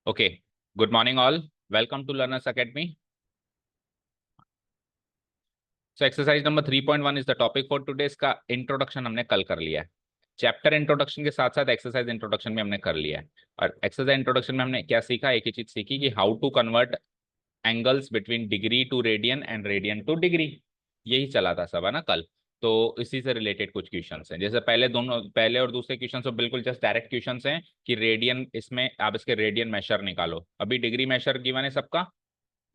Okay. Good morning, all. Welcome to Learners Academy. So, exercise number 3.1 is the topic for today's का introduction हमने कल कर लिया है. चैप्टर इंट्रोडक्शन के साथ साथ एक्सरसाइज इंट्रोडक्शन भी हमने कर लिया है. और एक्सरसाइज इंट्रोडक्शन में हमने क्या सीखा, एक ही चीज सीखी कि how to convert angles between degree to radian and radian to degree. यही चला था सब, है ना कल. तो इसी से रिलेटेड कुछ क्वेश्चंस हैं. जैसे पहले और दूसरे क्वेश्चन तो बिल्कुल जस्ट डायरेक्ट क्वेश्चंस हैं कि रेडियन, इसमें आप इसके रेडियन मेशर निकालो. अभी डिग्री मेशर गिवन है सबका.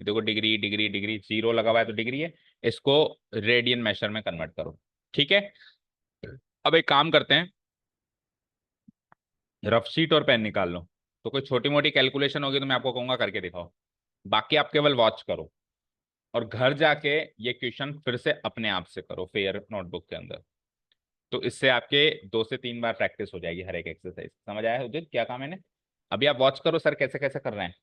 देखो डिग्री डिग्री डिग्री 0 लगा हुआ है तो डिग्री है. इसको रेडियन मेशर में कन्वर्ट करो. ठीक है. अब एक काम करते हैं, रफ शीट और पेन निकाल लो. तो कोई छोटी मोटी कैलकुलेशन होगी तो मैं आपको कहूंगा करके दिखाओ. बाकी आप केवल वॉच करो और घर जाके ये क्वेश्चन फिर से अपने आप से करो फेयर नोटबुक के अंदर. तो इससे आपके 2 से 3 बार प्रैक्टिस हो जाएगी हर एक एक्सरसाइज. समझ आया उदित क्या कहा मैंने? अभी आप वॉच करो सर कैसे कैसे कर रहे हैं,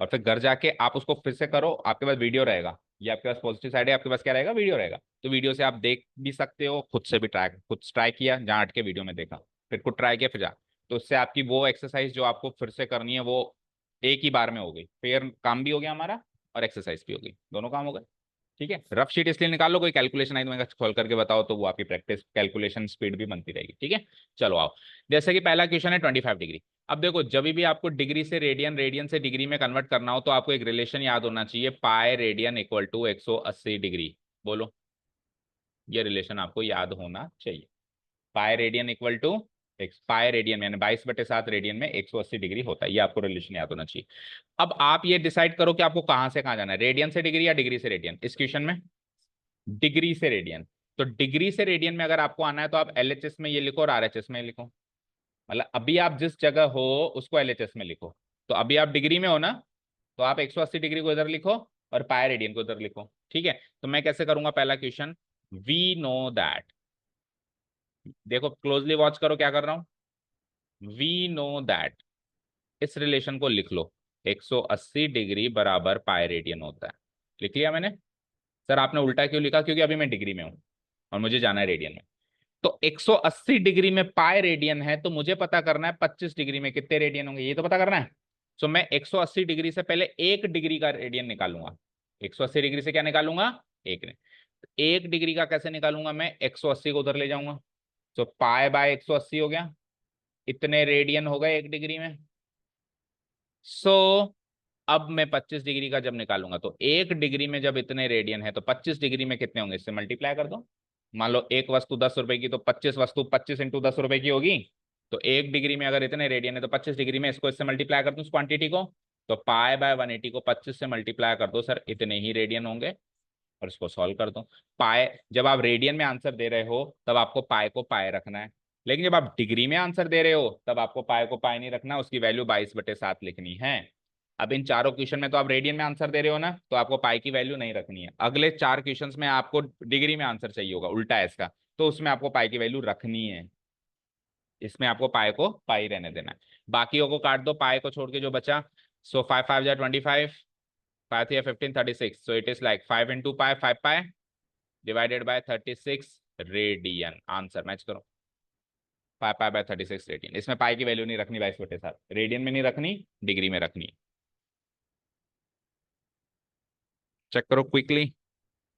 और फिर घर जाके आप उसको फिर से करो. आपके पास वीडियो रहेगा, ये आपके पास पॉजिटिव साइड है, आपके पास क्या रहेगा, वीडियो रहेगा. तो वीडियो से आप देख भी सकते हो, खुद से भी ट्राई किया जहाँ हट के वीडियो में देखा, फिर खुद ट्राई किया फिर जा. तो उससे आपकी वो एक्सरसाइज जो आपको फिर से करनी है वो एक ही बार में हो गई. फेयर काम भी हो गया हमारा और एक्सरसाइज भी हो गई, दोनों काम हो गए. ठीक है. रफ शीट इसलिए निकाल लो, कोई कैलकुलेशन आई तो मैं खोल करके बताओ तो वो आपकी प्रैक्टिस कैलकुलेशन स्पीड भी बनती रहेगी. ठीक है. चलो आओ. जैसे कि पहला क्वेश्चन है 25 डिग्री. अब देखो जब भी आपको डिग्री से रेडियन, रेडियन से डिग्री में कन्वर्ट करना हो तो आपको एक रिलेशन याद होना चाहिए, pi radian equal to 180 degree. बोलो, ये रिलेशन आपको याद होना चाहिए. Pi radian equal to pi radian यानी 22/7 रेडियन में 180 डिग्री होता है. ये आपको रिलेशन याद होना चाहिए. अब आप ये डिसाइड करो कि आपको कहां से कहां जाना है, रेडियन से डिग्री या डिग्री से रेडियन. इस क्वेश्चन में डिग्री से रेडियन. तो डिग्री से रेडियन में अगर आपको आना है तो आप एलएचएस में ये लिखो और आरएचएस में लिखो. मतलब अभी आप जिस जगह हो उसको एलएचएस में लिखो. तो अभी आप डिग्री में हो ना, तो आप 180 डिग्री को इधर लिखो और पाई रेडियन को इधर लिखो. ठीक है. तो मैं कैसे करूंगा पहला क्वेश्चन, वी नो दैट. देखो क्लोजली वॉच करो क्या कर रहा हूं. वी नो दैट, इस रिलेशन को लिख लो, 180 डिग्री बराबर पाई रेडियन होता है. लिख लिया मैंने. सर आपने उल्टा क्यों लिखा? क्योंकि अभी मैं डिग्री में हूं और मुझे जाना है रेडियन में. तो 180 डिग्री में पाई रेडियन है तो मुझे पता करना है 25 डिग्री में कितने रेडियन होंगे, ये तो पता करना है. सो मैं 180 डिग्री से पहले 1 डिग्री का रेडियन निकालूंगा. 180 डिग्री से क्या निकालूंगा? एक ने. 1 डिग्री का कैसे निकालूंगा मैं? 180 को उधर ले जाऊंगा. सो पाई बाय 180 हो गया, इतने रेडियन हो गए 1 डिग्री में. सो अब मैं 25 डिग्री का जब निकालूंगा तो 1 डिग्री में जब इतने रेडियन है तो 25 डिग्री में कितने होंगे, इससे मल्टीप्लाई कर दो. मान लो एक वस्तु 10 रुपए की तो 25 वस्तु 25 इंटू 10 रुपए की होगी. तो 1 डिग्री में अगर इतने रेडियन है तो 25 डिग्री में इसको इससे मल्टीप्लाई कर दो उस क्वांटिटी को. तो पाई बाय 180 को 25 से मल्टीप्लाई कर दो, सर इतने ही रेडियन होंगे. और इसको सॉल्व कर दो. पाई, जब आप रेडियन में आंसर दे रहे हो तब आपको पाई को पाई रखना है. लेकिन जब आप डिग्री में आंसर दे रहे हो तब आपको पाई को पाई नहीं रखना, उसकी वैल्यू 22/7 लिखनी है. अब इन चारों क्वेश्चन में तो आप रेडियन में आंसर दे रहे हो ना, तो आपको पाई की वैल्यू नहीं रखनी है. अगले 4 क्वेश्चंस में आपको डिग्री में आंसर चाहिए होगा, उल्टा है इसका, तो उसमें आपको पाई की वैल्यू रखनी है. इसमें आपको पाई को पाई रहने देना है. बाकियों को काट दो पाई को छोड़ के जो बचा. सो 5 5 जा 25, 5 3 15 36. सो it is like 5 into pi 5 pi divided by 36 radian. Answer match करो. 5 पाई बाय 36 रेडियन. इसमें पाई की वैल्यू नहीं रखनी 22/7, रेडियन में नहीं रखनी, डिग्री में रखनी है. चेक करो क्विकली,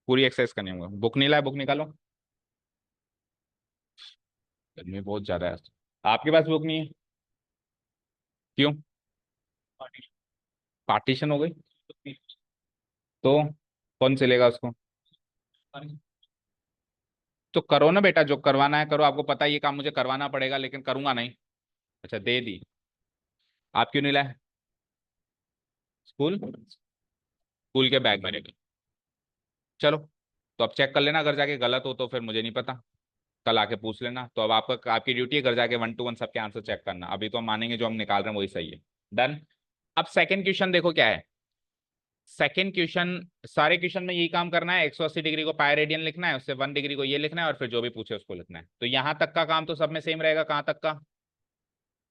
पूरी एक्सरसाइज करनी होगा. बुक नहीं लाए, बुक निकालो. गर्मी बहुत ज्यादा है. आपके पास बुक नहीं है? क्यों? पार्टीशन हो गई तो कौन सिलेगा उसको? तो करो ना बेटा, जो करवाना है करो. आपको पता है ये काम मुझे करवाना पड़ेगा लेकिन करूंगा नहीं. अच्छा दे दी. आप क्यों नहीं लाए? स्कूल, स्कूल के बैग में रहेगा. चलो, तो अब चेक कर लेना अगर जाके गलत हो तो फिर मुझे नहीं पता, कल आके पूछ लेना. तो अब आपका, आपकी ड्यूटी है घर जाके 1 to 1 सबके आंसर चेक करना. अभी तो हम मानेंगे जो हम निकाल रहे हैं वही सही है. डन. अब सेकंड क्वेश्चन देखो क्या है. सेकंड क्वेश्चन, सारे क्वेश्चन में यही काम करना है, 180 डिग्री को पाई रेडियन लिखना है, उससे 1 डिग्री को ये लिखना है और फिर जो भी पूछे उसको लिखना है. तो यहां तक का काम तो सब में सेम रहेगा. कहां तक का,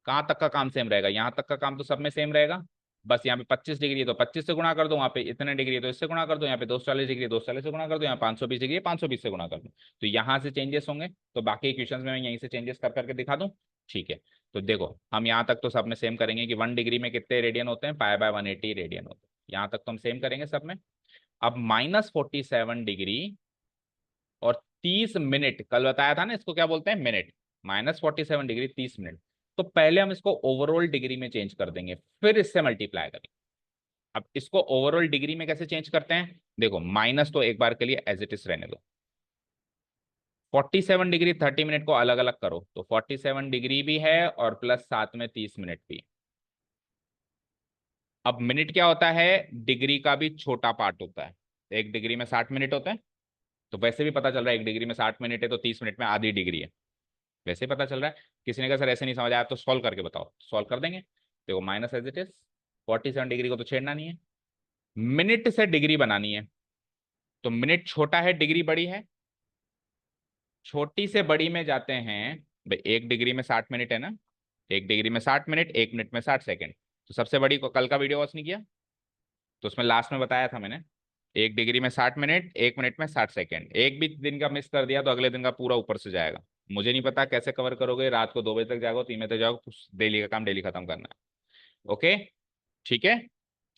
कहां तक का काम सेम रहेगा? यहां तक का काम तो सब में सेम रहेगा. बस यहाँ पे 25 डिग्री है तो 25 से गुणा कर दो, वहाँ पे इतने डिग्री है तो इससे गुणा कर दो, यहाँ पे 240 डिग्री है 240 से गुणा कर दो, यहाँ 520 डिग्री है 520 से गुणा कर दो. तो यहाँ से चेंजेस होंगे. तो बाकी क्वेश्चन में मैं यहीं से चेंजेस कर करके दिखा दूं. ठीक है, तो देखो हम यहाँ तक तो सब में सेम करेंगे कि 1 डिग्री में कितने रेडियन होते हैं, पाई/180 रेडियन होते हैं। यहाँ तक तो हम सेम करेंगे सब में। अब -47 डिग्री और 30 मिनट, कल बताया था ना इसको क्या बोलते हैं, मिनट। -47 degree 30 minute. तो पहले हम इसको ओवरऑल डिग्री में चेंज कर देंगे, फिर इससे मल्टीप्लाई करेंगे। अब इसको ओवरऑल डिग्री में कैसे चेंज करते हैं, देखो माइनस तो एक बार के लिए एज इट इज रहने दो। 47 डिग्री 30 मिनट को अलग अलग करो, तो 47 डिग्री भी है और प्लस साथ में 30 मिनट भी। अब मिनट क्या होता है, डिग्री का भी छोटा पार्ट होता है। 1 डिग्री में 60 मिनट होते हैं, तो वैसे भी पता चल रहा है 1 डिग्री में 60 मिनट है तो 30 मिनट में आधी डिग्री है। वैसे ही पता चल रहा है। किसी ने कहा सर ऐसे नहीं समझ आया, तो सॉल्व करके बताओ, सॉल्व कर देंगे। देखो minus as it is, 47 degree को तो छेड़ना नहीं है, मिनट से डिग्री बनानी है। तो मिनट छोटा है, डिग्री बड़ी है, छोटी से बड़ी में जाते हैं। भाई 1 डिग्री में 60 मिनट है ना, 1 डिग्री में 60 मिनट, 1 मिनट में 60 सेकेंड। तो सबसे बड़ी को कल का वीडियो वॉच नहीं किया, तो उसमें लास्ट में बताया था मैंने, 1 डिग्री में 60 मिनट, 1 मिनट में 60 सेकेंड। एक भी दिन का मिस कर दिया तो अगले दिन का पूरा ऊपर से जाएगा। मुझे नहीं पता कैसे कवर करोगे, रात को 2 बजे तक जागो, 3 बजे तक जागो, डेली का काम डेली खत्म करना है। ओके, ठीक है।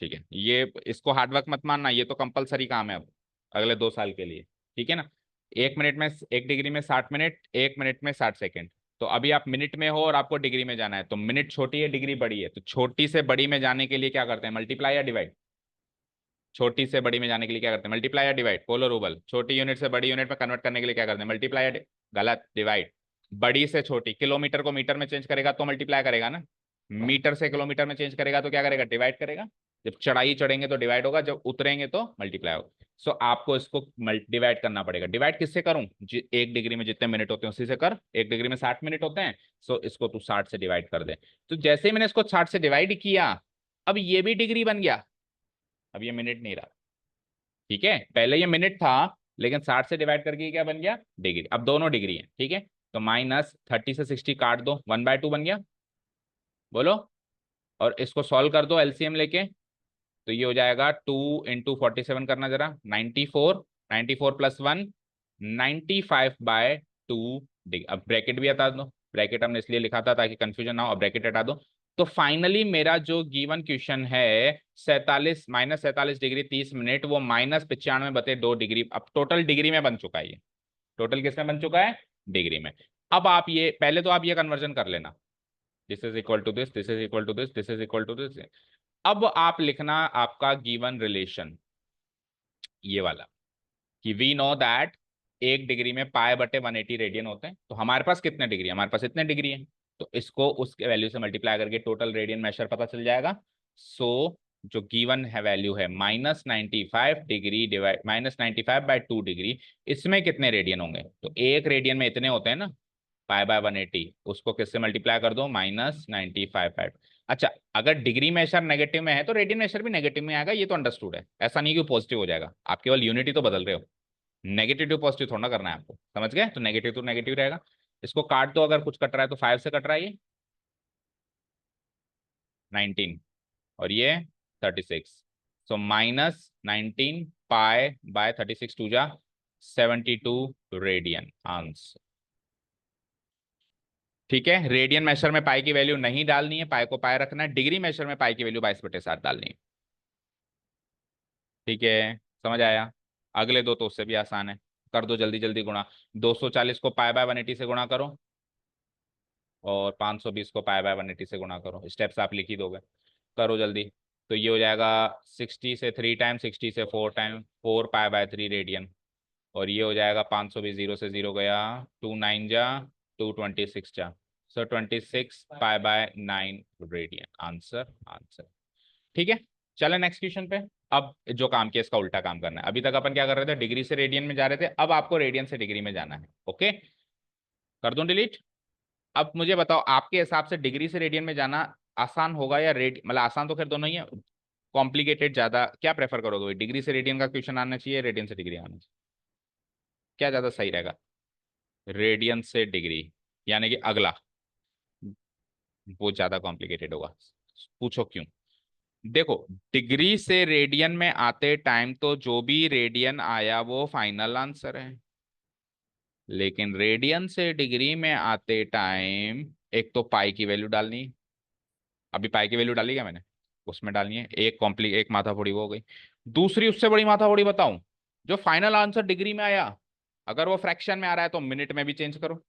ठीक है, ये इसको हार्डवर्क मत मानना, ये तो कंपलसरी काम है अब अगले 2 साल के लिए। ठीक है ना। 1 मिनट में, 1 डिग्री में 60 मिनट, 1 मिनट में 60 सेकेंड। तो अभी आप मिनट में हो और आपको डिग्री में जाना है, तो मिनट छोटी है, डिग्री बड़ी है, तो छोटी से बड़ी में जाने के लिए क्या करते हैं, मल्टीप्लाई या डिवाइड। छोटी से बड़ी में जाने के लिए क्या करते हैं, मल्टीप्लाई या डिवाइड। पोलर रूबल, छोटी यूनिट से बड़ी यूनिट में कन्वर्ट करने के लिए क्या करते हैं, मल्टीप्लाई या गलत, डिवाइड। बड़ी से छोटी, किलोमीटर को मीटर में चेंज करेगा तो मल्टीप्लाई करेगा ना, मीटर से किलोमीटर में चेंज करेगा तो क्या करेगा, डिवाइड करेगा। जब चढ़ाई चढ़ेंगे तो डिवाइड होगा, जब उतरेंगे तो मल्टीप्लाई होगा। सो आपको इसको डिवाइड करना पड़ेगा। डिवाइड किससे करूं, 1 डिग्री में जितने मिनट होते हैं उसी से कर। 1 डिग्री में 60 मिनट होते हैं, सो इसको तू 60 से डिवाइड कर दे। तो जैसे ही मैंने इसको 60 से डिवाइड किया, अब ये भी डिग्री बन गया, अब ये मिनट नहीं रहा। ठीक है, पहले ये मिनट था, लेकिन 60 से डिवाइड करके क्या बन गया, डिग्री। अब दोनों डिग्री है, ठीक है। तो -30 से 60 काट दो, 1/2 बन गया, बोलो। और इसको सॉल्व कर दो एलसीएम लेके, तो ये हो जाएगा 2 × 47 करना जरा, 94, 94 + 1, 95/2 डिग्री। अब ब्रैकेट भी हटा दो, ब्रैकेट हमने इसलिए लिखा था ताकि कंफ्यूजन ना हो, अब ब्रैकेट हटा दो। तो फाइनली मेरा जो गिवन क्वेश्चन है 47, -47 डिग्री 30 मिनट, वो -95/2 डिग्री, अब टोटल डिग्री में बन चुका है ये। टोटल किस में बन चुका है, डिग्री में। अब आप ये पहले तो आप ये कन्वर्जन कर लेना, this is equal to this, this is equal to this, this is equal to this. अब आप लिखना आपका गिवन रिलेशन, ये वाला, कि वी नो दैट 1 डिग्री में π/180 रेडियन होते हैं। तो हमारे पास कितने डिग्री है, हमारे पास इतने डिग्री है, तो इसको उसके वैल्यू से मल्टीप्लाई करके टोटल रेडियन मेशर पता चल जाएगा। सो जो गिवन है वैल्यू है -95 डिग्री डिवाइड -95/2 डिग्री, इसमें कितने रेडियन होंगे, तो एक रेडियन में इतने होते हैं ना, π/180, उसको किससे मल्टीप्लाई कर दो, -95/। अच्छा, अगर डिग्री मेशर नेगेटिव में है तो रेडियन मेशर भी नेगेटिव में आएगा, ये तो अंडरस्टूड है। ऐसा नहीं कि पॉजिटिव हो जाएगा, आप केवल यूनिटी तो बदल रहे हो, नेगेटिव टू पॉजिटिव थोड़ा करना है आपको, समझ गए। तो नेगेटिव टू नेगेटिव रहेगा। इसको काट दो, अगर कुछ कट रहा है तो 5 से कट रहा है, ये 19 और ये 36। सो -19 π/36, 2 जा 72 रेडियन आंसर। ठीक है, रेडियन मेशर में पाई की वैल्यू नहीं डालनी है, पाई को पाई रखना है। डिग्री मेशर में पाई की वैल्यू 22/7 डालनी है। ठीक है, समझ आया। अगले दो तो उससे भी आसान है, कर दो जल्दी जल्दी गुणा। 240 को π/180 से गुणा करो, और 520 को π/180 से गुणा करो। स्टेप्स आप लिख ही दोगे, करो जल्दी। तो ये हो जाएगा 60 से 3 टाइम, 60 से 4 टाइम, 4π/3 रेडियन। और ये हो जाएगा 520, 0 से 0 गया, 2 9 जा 226 जा, सो 26π/9 रेडियन आंसर, आंसर। ठीक है, चलो नेक्स्ट क्वेश्चन पे। अब जो काम किया इसका उल्टा काम करना है। अभी तक अपन क्या कर रहे थे, डिग्री से रेडियन में जा रहे थे, अब आपको रेडियन से डिग्री में जाना है। ओके, कर दूं डिलीट। अब मुझे बताओ आपके हिसाब से डिग्री से रेडियन में जाना आसान होगा या मतलब आसान तो खैर दोनों ही है, कॉम्प्लिकेटेड ज्यादा, क्या प्रेफर करोगे, डिग्री से रेडियन का क्वेश्चन आना चाहिए, रेडियन से डिग्री आना चाहिए, क्या ज्यादा सही रहेगा। रेडियन से डिग्री, यानी कि अगला वो ज्यादा कॉम्प्लिकेटेड होगा। पूछो क्यों। देखो, डिग्री से रेडियन में आते टाइम तो जो भी रेडियन आया वो फाइनल आंसर है, लेकिन रेडियन से डिग्री में आते टाइम एक तो पाई की वैल्यू डालनी है, अभी पाई की वैल्यू डाली क्या मैंने, उसमें डालनी है। एक माथाफोड़ी वो हो गई। दूसरी उससे बड़ी माथाफोड़ी बताऊं, जो फाइनल आंसर डिग्री में आया, अगर वो फ्रैक्शन में आ रहा है तो मिनट में भी चेंज करो,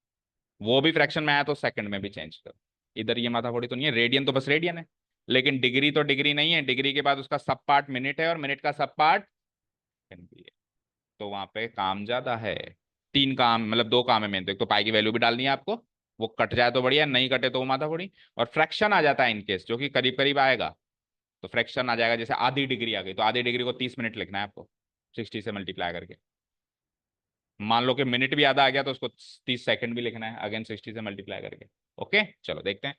वो भी फ्रैक्शन में आया तो सेकंड में भी चेंज करो। इधर ये माथाफोड़ी तो नहीं है, रेडियन तो बस रेडियन है, लेकिन डिग्री तो डिग्री नहीं है, डिग्री के बाद उसका सब पार्ट मिनट है और मिनट का सब पार्ट सेकंड भी है, तो वहां पे काम ज्यादा है। तीन काम मतलब दो काम है मेन, तो एक तो पाई की वैल्यू भी डालनी है आपको, वो कट जाए तो बढ़िया, नहीं कटे तो वो माथाफोड़ी। और फ्रैक्शन आ जाता है इनकेस, जो कि करीब करीब आएगा, तो फ्रैक्शन आ जाएगा, जैसे आधी डिग्री आ गई तो आधी डिग्री को 30 मिनट लिखना है आपको, 60 से मल्टीप्लाई करके। मान लो कि मिनट भी आधा आ गया तो उसको 30 सेकंड भी लिखना है, अगेन 60 से मल्टीप्लाई करके। ओके चलो देखते हैं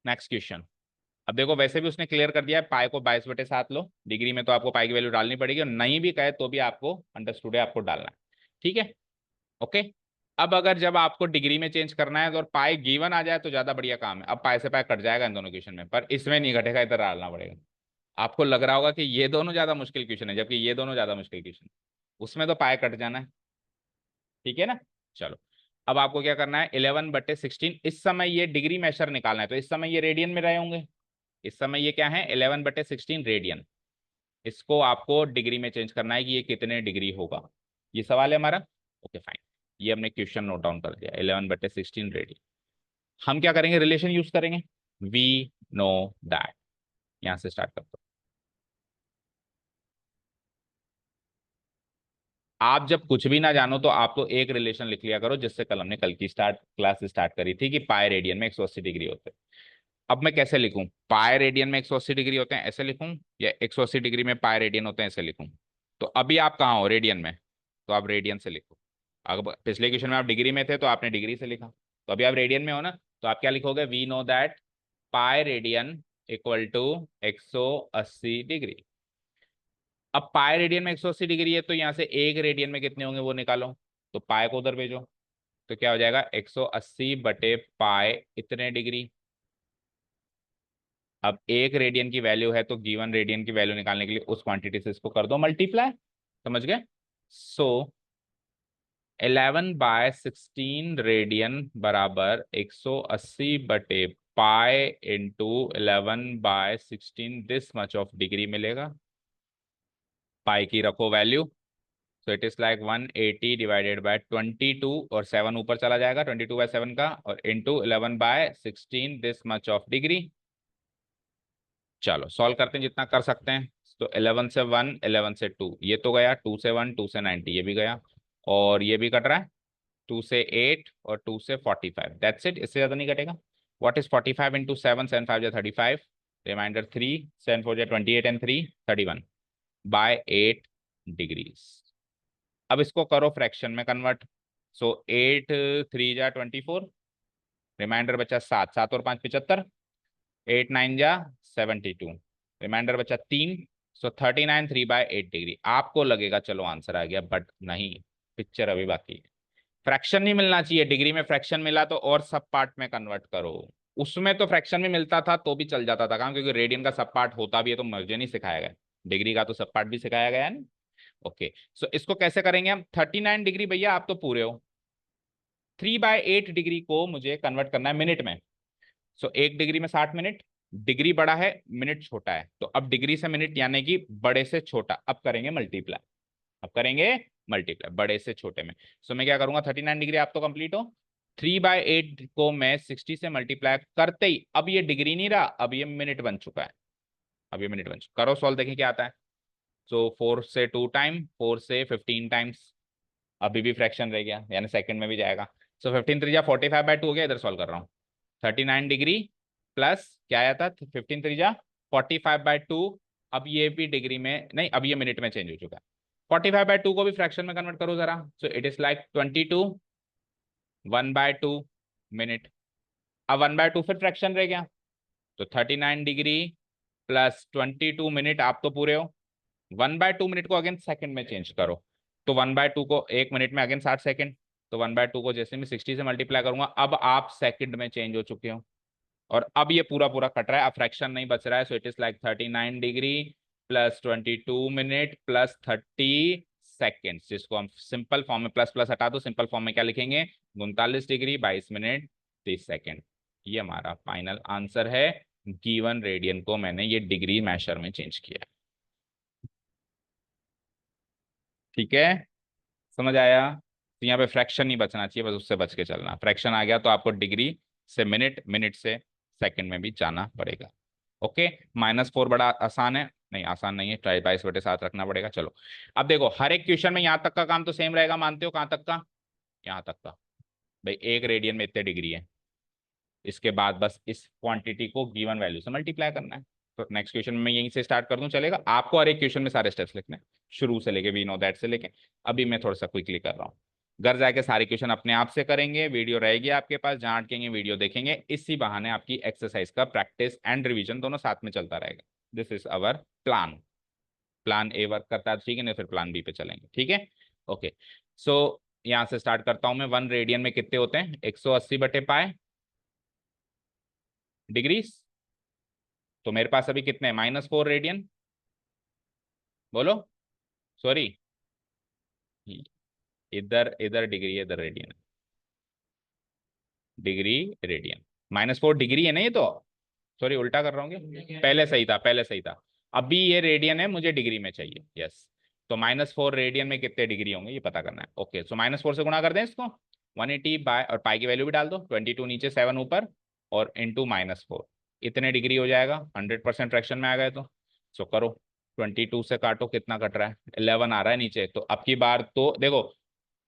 नेक्स्ट क्वेश्चन। अब देखो वैसे भी उसने क्लियर कर दिया है, पाई को 22/7 लो, डिग्री में तो आपको पाई की वैल्यू डालनी पड़ेगी, और नहीं भी कहे तो भी आपको अंडरस्टूड है, आपको डालना है। ठीक है ओके। अब अगर जब आपको डिग्री में चेंज करना है तो, और पाई गिवन आ जाए तो ज्यादा बढ़िया काम है। अब पाई से पाई कट जाएगा इन दोनों क्वेश्चन में, पर इसमें नहीं घटेगा, इधर डालना पड़ेगा। आपको लग रहा होगा कि ये दोनों ज्यादा मुश्किल क्वेश्चन है, जबकि ये दोनों ज्यादा मुश्किल क्वेश्चन, उसमें तो पाई कट जाना है। ठीक है ना। चलो अब आपको क्या करना है, 11/16, इस समय ये डिग्री मेशर निकालना है, तो इस समय ये रेडियन में रहे होंगे, इस समय ये क्या है 11/16 रेडियन, इसको आपको डिग्री में चेंज करना है कि ये कितने डिग्री होगा, ये सवाल है हमारा। ओके फाइन, ये हमने क्वेश्चन नोट डाउन कर दिया, 11/16 रेडियन। हम क्या करेंगे, रिलेशन यूज करेंगे, वी नो दैट, यहां से स्टार्ट करते हैं। आप जब कुछ भी ना जानो तो आप तो एक रिलेशन लिख लिया करो, जिससे कल हमने कल की क्लास स्टार्ट करी थी कि पाई रेडियन में 180 डिग्री होते हैं। अब मैं कैसे लिखूं, पाई रेडियन में 180 डिग्री होते हैं ऐसे लिखूं, या 180 डिग्री में पाई रेडियन होते हैं ऐसे लिखूं। तो अभी आप कहाँ हो, रेडियन में, तो आप रेडियन से लिखो। अगर पिछले क्वेश्चन में आप डिग्री में थे तो आपने डिग्री से लिखा, तो अभी आप रेडियन में हो ना, तो आप क्या लिखोगे, we know that pi radian equal to 180 degree. अब पाई रेडियन में 180 डिग्री है, तो यहाँ से एक रेडियन में कितने होंगे वो निकालो, तो पाई को उधर भेजो, तो क्या हो जाएगा 180/पाई इतने डिग्री। अब एक रेडियन की वैल्यू है, तो गिवन रेडियन की वैल्यू निकालने के लिए उस क्वांटिटी से इसको कर दो मल्टीप्लाई, समझ गए। सो 11/16 रेडियन बराबर 180/पाई into 11/16, this much of degree मिलेगा। पाई की रखो value, so it is like 180/22, और 7 ऊपर चला जाएगा 22/7 का, और into 11/16 this much of degree. चलो सॉल्व करते हैं जितना कर सकते हैं। तो 11 से 1, 11 से 2, ये तो गया, 2 से 1, 2 से 90, ये भी गया, और ये भी कट रहा है, 2 से 8 और 2 से 45, दैट्स इट, इससे ज्यादा नहीं कटेगा। What is 45 into 7, 7 5 35, reminder 3, 7 4 28 and 3 31 by 8 degrees. अब इसको करो फ्रैक्शन में कन्वर्ट, सो 8 3 जा 24, रिमाइंडर बचा 7, 7 और 5 75, 8 9 जा 72, रिमाइंडर बचा 3, सो 39 3/8 डिग्री। आपको लगेगा चलो आंसर आ गया, बट नहीं, पिक्चर अभी बाकी है। फ्रैक्शन नहीं मिलना चाहिए, डिग्री में फ्रैक्शन मिला तो और सब पार्ट में कन्वर्ट करो। उसमें तो फ्रैक्शन में मिलता था तो भी चल जाता था काम, क्योंकि रेडियन का सब पार्ट होता भी है, तो मुझे नहीं सिखाया गया, डिग्री का तो सब पार्ट भी सिखाया गया है ना। ओके सो इसको कैसे करेंगे हम, 39 डिग्री भैया आप तो पूरे हो, 3/8 डिग्री को मुझे कन्वर्ट करना है मिनट में। सो 1 डिग्री में 60 मिनट, डिग्री बड़ा है मिनट छोटा है, तो अब डिग्री से मिनट यानी कि बड़े से छोटा, अब करेंगे मल्टीप्लाई, अब करेंगे मल्टीप्लाई बड़े से छोटे में। सो मैं क्या करूंगा, 39 डिग्री आप तो कंप्लीट हो, 3/8 को मैं 60 से मल्टीप्लाई करते ही, अब ये डिग्री नहीं रहा, अब ये मिनट बन चुका है, अब ये मिनट बन चुका, करो सॉल्व देखें क्या आता है। सो 4 से 2 टाइम, 4 से 15 टाइम्स, अभी भी फ्रैक्शन रह गया, यानी सेकंड में भी जाएगा। सो 15 3 45/2 हो गया, इधर सॉल्व कर रहा हूँ, 39 डिग्री प्लस क्या आया था, 15 3 45/2, अब ये भी डिग्री में नहीं, अब ये मिनट में चेंज हो चुका है। 45/2 को भी फ्रैक्शन में कन्वर्ट करो जरा, सो इट इज लाइक 22 1/2 मिनट। अब 1/2 फिर फ्रैक्शन रह गया, तो 39 डिग्री प्लस 22 मिनट, आप तो पूरे हो। 1/2 मिनट को अगेन सेकंड में चेंज करो, तो 1/2 को एक मिनट में अगेन 60 सेकंड, तो 1/2 को जैसे मैं 60 से मल्टीप्लाई करूंगा, अब आप सेकंड में चेंज हो चुके हो, और अब ये पूरा पूरा कट रहा है, अब फ्रैक्शन नहीं बच रहा है, सो it is like 39 degree plus 22 minute plus 30 seconds, जिसको हम सिंपल फॉर्म में, प्लस प्लस हटा दो, सिंपल फॉर्म में क्या लिखेंगे, 39 डिग्री 22 मिनट सेकेंड। ये हमारा फाइनल आंसर है। गिवन रेडियन को मैंने ये डिग्री मैशर में चेंज किया। ठीक है, समझ आया? तो यहाँ पे फ्रैक्शन नहीं बचना चाहिए, बस उससे बच के चलना। फ्रैक्शन आ गया तो आपको डिग्री से मिनट, मिनट से सेकंड में भी जाना पड़ेगा। ओके, -4 बड़ा आसान है? नहीं आसान नहीं है, 22/7 रखना पड़ेगा। चलो अब देखो, हर एक क्वेश्चन में यहाँ तक का काम तो सेम रहेगा, मानते हो? कहाँ तक का? यहाँ तक का। भाई एक रेडियन में इतने डिग्री है, इसके बाद बस इस क्वांटिटी को गिवन वैल्यू से मल्टीप्लाई करना है। तो नेक्स्ट क्वेश्चन में यहीं से स्टार्ट कर दूं, चलेगा? आपको हर एक क्वेश्चन में सारे स्टेप्स लिखने हैं, शुरू से लेके वी नो दैट से लेके। अभी मैं थोड़ा सा क्विकली कर रहा हूँ। घर जाके सारे क्वेश्चन अपने आप से करेंगे, वीडियो रहेगी आपके पास, जहां अटकेंगे वीडियो देखेंगे। इसी बहाने आपकी एक्सरसाइज का प्रैक्टिस एंड रिविजन दोनों साथ में चलता रहेगा। This is our plan. Plan A work करता है ठीक है, नहीं फिर प्लान बी पे चलेंगे। ठीक है, ओके। सो यहाँ से स्टार्ट करता हूं मैं। 1 रेडियन में कितने होते हैं? 180/π डिग्रीज। तो मेरे पास अभी कितने? -4 रेडियन। बोलो, सॉरी, इधर इधर डिग्री है, इधर रेडियन है। डिग्री रेडियन, -4 डिग्री है ना ये तो। सॉरी उल्टा कर रहा हूँ क्या? पहले सही था, पहले सही था। अभी ये रेडियन है, मुझे डिग्री में चाहिए। यस, तो -4 रेडियन में कितने डिग्री होंगे ये पता करना है। ओके, सो -4 से गुणा कर दें इसको। 180 बाय, और पाई की वैल्यू भी डाल दो, 22 नीचे 7 ऊपर, और इंटू -4। इतने डिग्री हो जाएगा, 100% फ्रैक्शन में आ गए तो। सो करो, 22 से काटो, कितना कट रहा है? 11 आ रहा है नीचे। तो अब की बार तो देखो,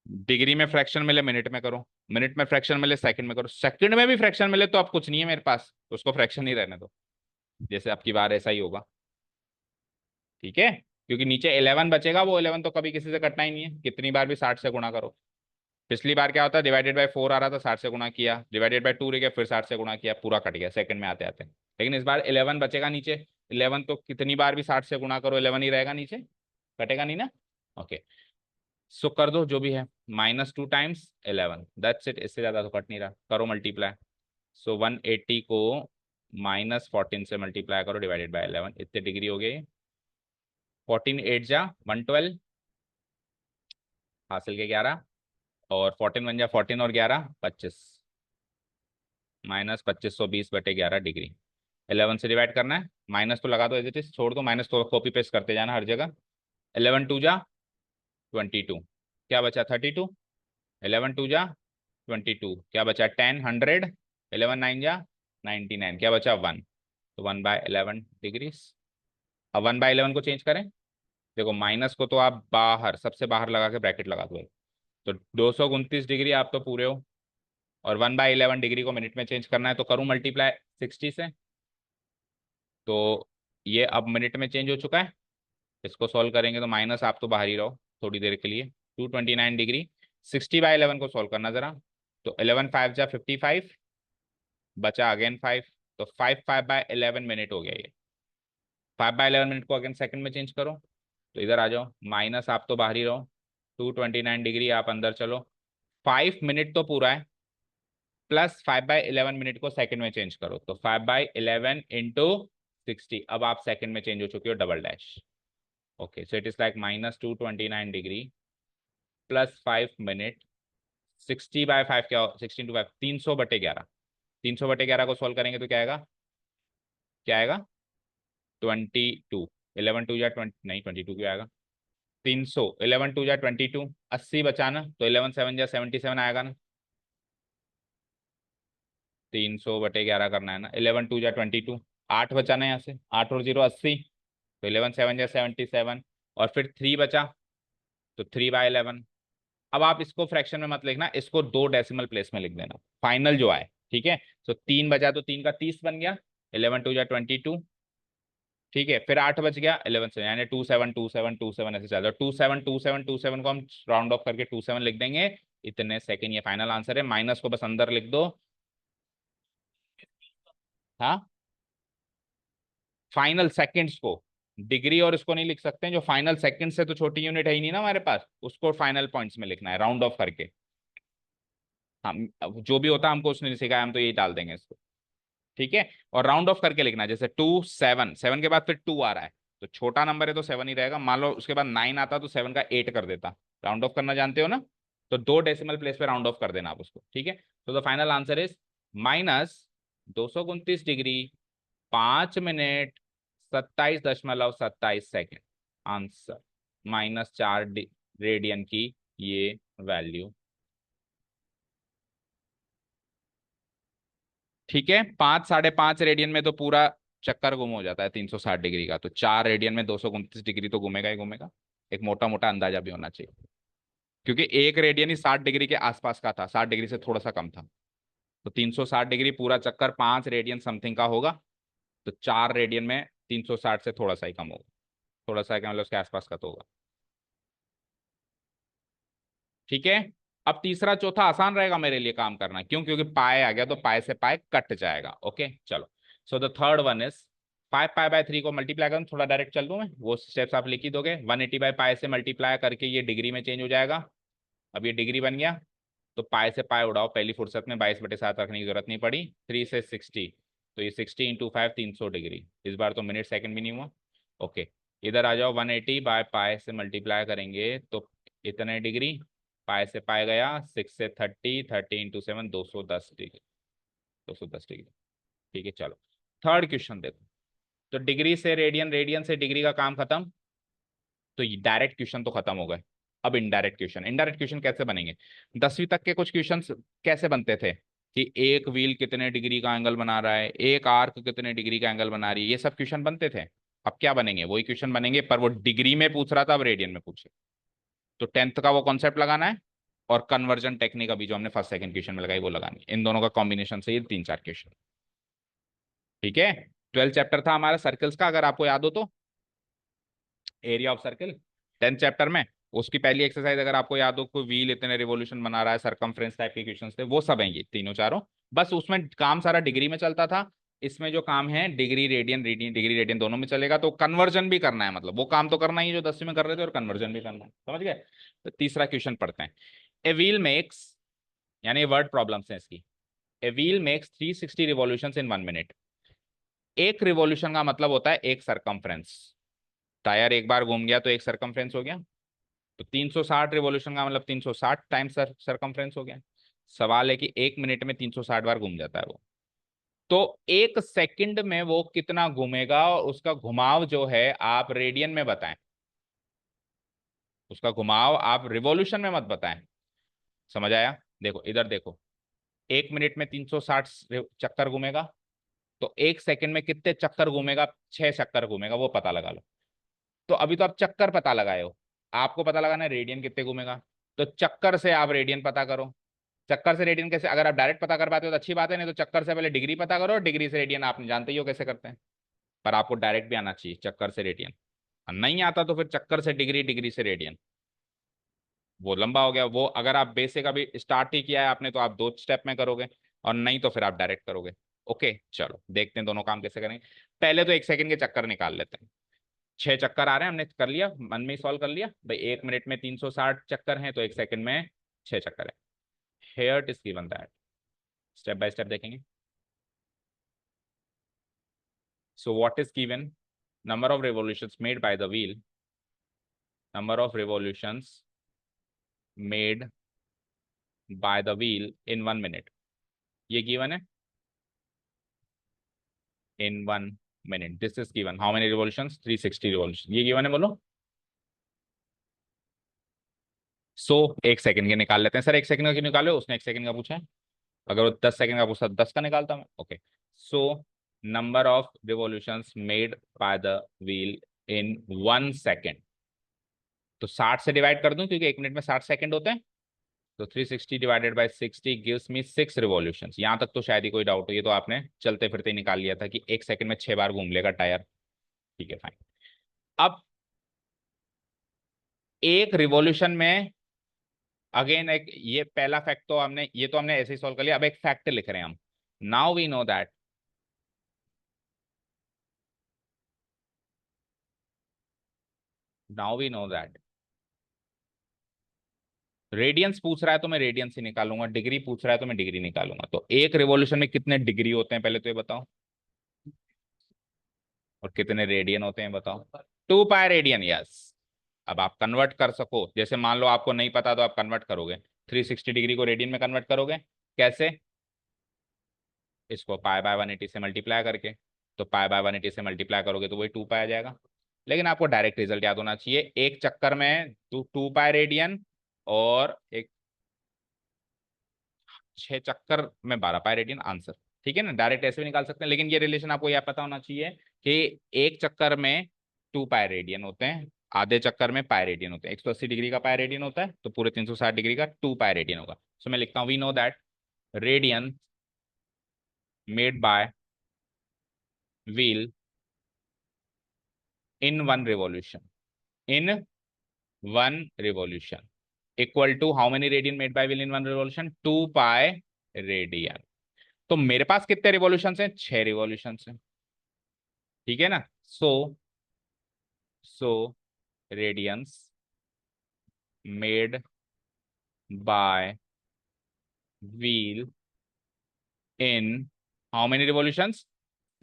डिग्री में फ्रैक्शन मिले मिनट में करो, मिनट में फ्रैक्शन मिले सेकंड में करो, सेकंड में भी फ्रैक्शन मिले तो अब कुछ नहीं है मेरे पास, तो उसको फ्रैक्शन ही रहने दो। जैसे अब की बार ऐसा ही होगा। ठीक है, क्योंकि नीचे 11 बचेगा, वो 11 तो कभी किसी से कटना ही नहीं है, कितनी बार भी 60 से गुणा करो। पिछली बार क्या होता है, डिवाइडेड बाय 4 आ रहा था, 60 से गुणा किया, डिवाइडेड बाय 2 रह गया, फिर 60 से गुणा किया, पूरा कट गया सेकंड में आते आते। लेकिन इस बार 11 बचेगा नीचे। 11 तो कितनी बार भी 60 से गुणा करो, 11 ही रहेगा नीचे, कटेगा नहीं ना। ओके, सो कर दो जो भी है, -2 टाइम्स 11, दैट्स इट। इससे ज्यादा तो कट नहीं रहा, करो मल्टीप्लाई। सो 180 को -14 से मल्टीप्लाई करो, डिवाइडेड बाय 11, इतने डिग्री हो गए। 14 8 जा 112, हासिल के 11, और 14 1 जा 14, और 11 25, -2520/11 डिग्री। 11 से डिवाइड करना है, माइनस तो लगा दो एज इट इज, छोड़ दो माइनस, तो कॉपी पेस्ट करते जाना हर जगह। 11 2 जा 22, क्या बचा? 32। 11 2 जा 22, क्या बचा? 10 100। 11 9 जा 99, क्या बचा? 1। तो 1/11 डिग्रीज। अब 1/11 को चेंज करें। देखो माइनस को तो आप बाहर, सबसे बाहर लगा के ब्रैकेट लगा दो। तो 229 डिग्री आप तो पूरे हो, और 1/11 डिग्री को मिनट में चेंज करना है, तो करूं मल्टीप्लाई 60 से। तो ये अब मिनट में चेंज हो चुका है। इसको सॉल्व करेंगे तो माइनस, आप तो बाहर ही रहो थोड़ी देर के लिए। 229 डिग्री, 60/11 को सॉल्व करना जरा। तो 11 5 जा 55, बचा अगेन 5। तो 5/11 मिनट हो गया ये। 5/11 मिनट को अगेन सेकंड में चेंज करो। तो इधर आ जाओ, माइनस आप तो बाहर ही रहो, 229 डिग्री आप अंदर चलो। 5 मिनट तो पूरा है, प्लस 5/11 मिनट को सेकंड में चेंज करो, तो 5/11 इंटू 60। अब आप सेकंड में चेंज हो चुके हो, double dash. Okay, so it is like -229 degree plus 5 minute. 60/5 क्या? 16 × 5 300/11। 300/11 को सॉल्व करेंगे तो क्या आएगा? क्या आएगा? 22। 11 2 जा 20, नहीं 22 क्यों आएगा? 300। 11 2 जा 22, 80 बचाना, तो 11 7 जा 77 आएगा ना। 300/11 करना है ना। 11 2 जा 22, 8 बचाना है यहाँ से, 8 और 0 80, तो 11 7 जा 77, और फिर 3 बचा, तो 3/11। अब आप इसको फ्रैक्शन में मत लिखना, इसको 2 डेसिमल प्लेस में लिख देना, फाइनल जो आए। ठीक है, तो 3 बचा तो 3 का 30 बन गया। 11 2 जा 22, ठीक है, फिर 8 बच गया 11 से, यानी 27 27 27 ऐसे चल रहा है। 27 27 27 को हम राउंड ऑफ करके 27 लिख देंगे। इतने सेकंड, ये फाइनल आंसर है। माइनस को बस अंदर लिख दो। हाँ, फाइनल सेकंड्स को, डिग्री और इसको नहीं लिख सकते, जो फाइनल सेकंड से तो छोटी यूनिट है ही नहीं ना हमारे पास, उसको फाइनल पॉइंट्स में लिखना है राउंड ऑफ करके। हम जो भी होता है हमको उसने सिखाया, हम तो यही डाल देंगे इसको। ठीक है, और राउंड ऑफ करके लिखना है, जैसे 2 7, 7 के बाद फिर 2 आ रहा है, तो छोटा नंबर है तो 7 ही रहेगा। मान लो उसके बाद 9 आता तो 7 का 8 कर देता। राउंड ऑफ करना जानते हो ना, तो 2 डेसिमल प्लेस पे राउंड ऑफ कर देना आप उसको। ठीक है, तो the final answer is -229 degree 5 minute 27.27 second. Answer -4 radian की ये वैल्यू। ठीक है, 5 साढ़े 5 रेडियन में तो पूरा चक्कर गुम हो जाता है 360 डिग्री का, तो 4 रेडियन में 229 डिग्री तो घूमेगा ही घूमेगा। एक मोटा मोटा अंदाजा भी होना चाहिए, क्योंकि एक रेडियन ही 60 डिग्री के आसपास का था, 60 डिग्री से थोड़ा सा कम था। तो 360 डिग्री पूरा चक्कर 5 रेडियन समथिंग का होगा, तो 4 रेडियन में 360 से थोड़ा सा ही कम होगा। थोड़ा सा क्या मतलब, उसके आसपास का तो होगा। ठीक है, अब तीसरा चौथा आसान रहेगा मेरे लिए काम करना, क्यों? क्योंकि पाए आ गया तो पाए से पाए कट जाएगा। ओके चलो, so the third one is 5 pi by 3 को मल्टीप्लाई करूँ, थोड़ा डायरेक्ट चल दूं मैं, वो स्टेप्स आप लिख ही दोगे। 180/पाई से मल्टीप्लाई करके ये डिग्री में चेंज हो जाएगा। अब ये डिग्री बन गया, तो पाए से पाए उड़ाओ, पहली फुर्सत में 22/7 रखने की जरूरत नहीं पड़ी। 3 से 60, तो ये 60 × 5 300 डिग्री। इस बार तो मिनट सेकंड भी नहीं हुआ। ओके, इधर आ जाओ, 180/पाए से मल्टीप्लाई करेंगे तो इतने डिग्री, पाए से पाए गया, 6 से 30, 30 × 7 210 डिग्री, 210 डिग्री। ठीक है चलो, थर्ड क्वेश्चन देखो। तो डिग्री से रेडियन, रेडियन से डिग्री का काम खत्म, तो डायरेक्ट क्वेश्चन तो खत्म हो गए। अब इनडायरेक्ट क्वेश्चन, इनडायरेक्ट क्वेश्चन कैसे बनेंगे? 10वीं तक के कुछ क्वेश्चन कैसे बनते थे कि एक व्हील कितने डिग्री का एंगल बना रहा है, एक आर्क कितने डिग्री का एंगल बना रही है, ये सब क्वेश्चन बनते थे। अब क्या बनेंगे? वही क्वेश्चन बनेंगे, पर वो डिग्री में पूछ रहा था, अब रेडियन में पूछे। तो 10th का वो कॉन्सेप्ट लगाना है, और कन्वर्जन टेक्निक अभी जो हमने फर्स्ट सेकंड क्वेश्चन में लगाई वो लगानी है। इन दोनों का कॉम्बिनेशन से ये 3 4 क्वेश्चन। ठीक है, 12 चैप्टर था हमारा सर्कल्स का, अगर आपको याद हो तो, area of circle 10th chapter में। उसकी पहली एक्सरसाइज अगर आपको याद हो, कोई व्हील इतने रिवोल्यूशन बना रहा है, सरकमफ्रेंस टाइप के क्वेश्चंस थे, वो सब हैं ये तीनों चारों। बस उसमें काम सारा डिग्री में चलता था, इसमें जो काम है डिग्री रेडियन, डिग्री रेडियन दोनों में चलेगा। तो कन्वर्जन भी करना है, मतलब वो काम तो करना ही है जो 10वीं में कर रहे थे, और कन्वर्जन भी करना है, समझ गए? तो तीसरा क्वेश्चन पढ़ते हैं। ए व्हील मेक्स, यानी वर्ड प्रॉब्लम्स है इसकी। A wheel makes 360 revolutions in 1 minute. एक रिवॉल्यूशन का मतलब होता है एक सरकमफ्रेंस। टायर एक बार घूम गया तो एक सरकमफ्रेंस हो गया, तो 360 रिवॉल्यूशन का मतलब 360 टाइम्स सरकमफ्रेंस हो गया। सवाल है कि 1 मिनट में 360 बार घूम जाता है वो, तो 1 सेकंड में वो कितना घूमेगा? और उसका घुमाव जो है आप रेडियन में बताएं, उसका घुमाव आप रिवॉल्यूशन में मत बताएं। समझ आया? देखो इधर देखो, 1 मिनट में 360 चक्कर घूमेगा, तो 1 सेकंड में कितने चक्कर घूमेगा? 6 चक्कर घूमेगा, वो पता लगा लो। तो अभी तो आप चक्कर पता लगाए हो, आपको पता लगाना है रेडियन कितने घूमेगा, तो चक्कर से आप रेडियन पता करो। चक्कर से रेडियन कैसे? अगर आप डायरेक्ट पता कर पाते हो तो अच्छी बात है, नहीं तो चक्कर से पहले डिग्री पता करो, डिग्री से रेडियन आप जानते ही हो कैसे करते हैं। पर आपको डायरेक्ट भी आना चाहिए, चक्कर से रेडियन। नहीं आता तो फिर चक्कर से डिग्री, डिग्री से रेडियन, वो लंबा हो गया। वो अगर आप बेसिक अभी स्टार्ट ही किया है आपने, तो आप 2 स्टेप में करोगे, और नहीं तो फिर आप डायरेक्ट करोगे। ओके चलो, देखते हैं दोनों काम कैसे करेंगे। पहले तो 1 सेकंड के चक्कर निकाल लेते हैं। 6 चक्कर आ रहे हैं, हमने कर लिया, मन में ही सॉल्व कर लिया भाई। 1 मिनट में 360 चक्कर हैं, तो 1 सेकंड में 6 चक्कर है। Here it is given that, step by step देखेंगे। So what is given? Number of revolutions made by the wheel. Number of revolutions made by the wheel in 1 minute. ये given है in 1 minute. This is given. How many revolutions? 360 revolutions. ये given है, बोलो। सो 1 second के निकाल लेते हैं। Sir 1 second का क्यों निकाले? उसने 1 सेकंड का पूछा है, अगर वो 10 सेकंड का पूछता 10 का निकालता मैं। Okay, so number of revolutions made by the wheel in 1 second, तो 60 से डिवाइड कर दूं, क्योंकि 1 मिनट में 60 सेकंड होते हैं। तो 360 divided by 60 gives me 6 revolutions. यहां तक तो शायद ही कोई डाउट हो, ये तो आपने चलते फिरते निकाल लिया था कि 1 सेकंड में 6 बार घूम लेगा टायर। ठीक है फाइन। अब एक रिवॉल्यूशन में, अगेन एक, ये पहला फैक्ट तो हमने, ये तो हमने ऐसे ही सॉल्व कर लिया। अब एक फैक्ट लिख रहे हैं हम। Now we know that, now we know that radians पूछ रहा है तो मैं रेडियंस ही निकालूंगा, डिग्री पूछ रहा है तो मैं डिग्री निकालूंगा। तो एक रिवॉल्यूशन में कितने डिग्री होते हैं पहले तो ये बताओ, और कितने रेडियन होते हैं बताओ? 2 पाई रेडियन, यस। अब आप कन्वर्ट कर सको, जैसे मान लो आपको नहीं पता तो आप कन्वर्ट करोगे, 360 डिग्री को रेडियन में कन्वर्ट करोगे। कैसे? इसको पाई बाय 180 से मल्टीप्लाई करके, तो पाई बाय 180 से मल्टीप्लाई करोगे तो वही 2 पाई आ जाएगा। लेकिन आपको डायरेक्ट रिजल्ट याद होना चाहिए, एक चक्कर में 2 पाई रेडियन, और एक 6 चक्कर में 12 पाई रेडियन आंसर। ठीक है ना, डायरेक्ट ऐसे भी निकाल सकते हैं, लेकिन ये रिलेशन आपको यह पता होना चाहिए कि एक चक्कर में 2 पाई रेडियन होते हैं, आधे चक्कर में पाई रेडियन होते हैं। 180 डिग्री का पाई रेडियन होता है, तो पूरे 360 डिग्री का 2 पाई रेडियन होगा। सो मैं लिखता हूँ, we know that radian made by wheel in one revolution, in one revolution equal to how many radian made by wheel in one revolution, 2 pi radian. तो मेरे पास कितने रिवॉल्यूशन हैं? 6 रिवॉल्यूशन हैं। ठीक है ना। So so radians made by wheel in how many revolutions?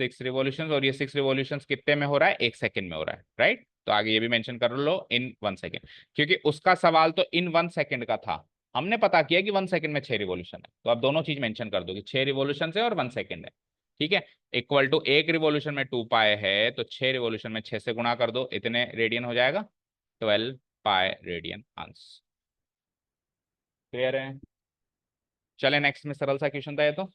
6 revolutions. और ये 6 रिवॉल्यूशंस कितने में हो रहा है? 1 सेकेंड में हो रहा है, राइट। तो आगे ये भी मेंशन कर लो, इन 1 सेकेंड, क्योंकि उसका सवाल तो इन 1 सेकेंड का था। हमने पता किया कि 1 सेकेंड में 6 रिवॉल्यूशन है, तो आप दोनों चीज मेंशन कर दो कि 6 रिवॉल्यूशन है और 1 सेकेंड है। ठीक है। इक्वल टू एक रिवॉल्यूशन में 2 पाई है, तो 6 रिवॉल्यूशन में 6 से गुणा कर दो, इतने रेडियन हो जाएगा, 12 पाई रेडियन आंसर। क्लियर है? चले नेक्स्ट में सरल सा क्वेश्चन था ये तो।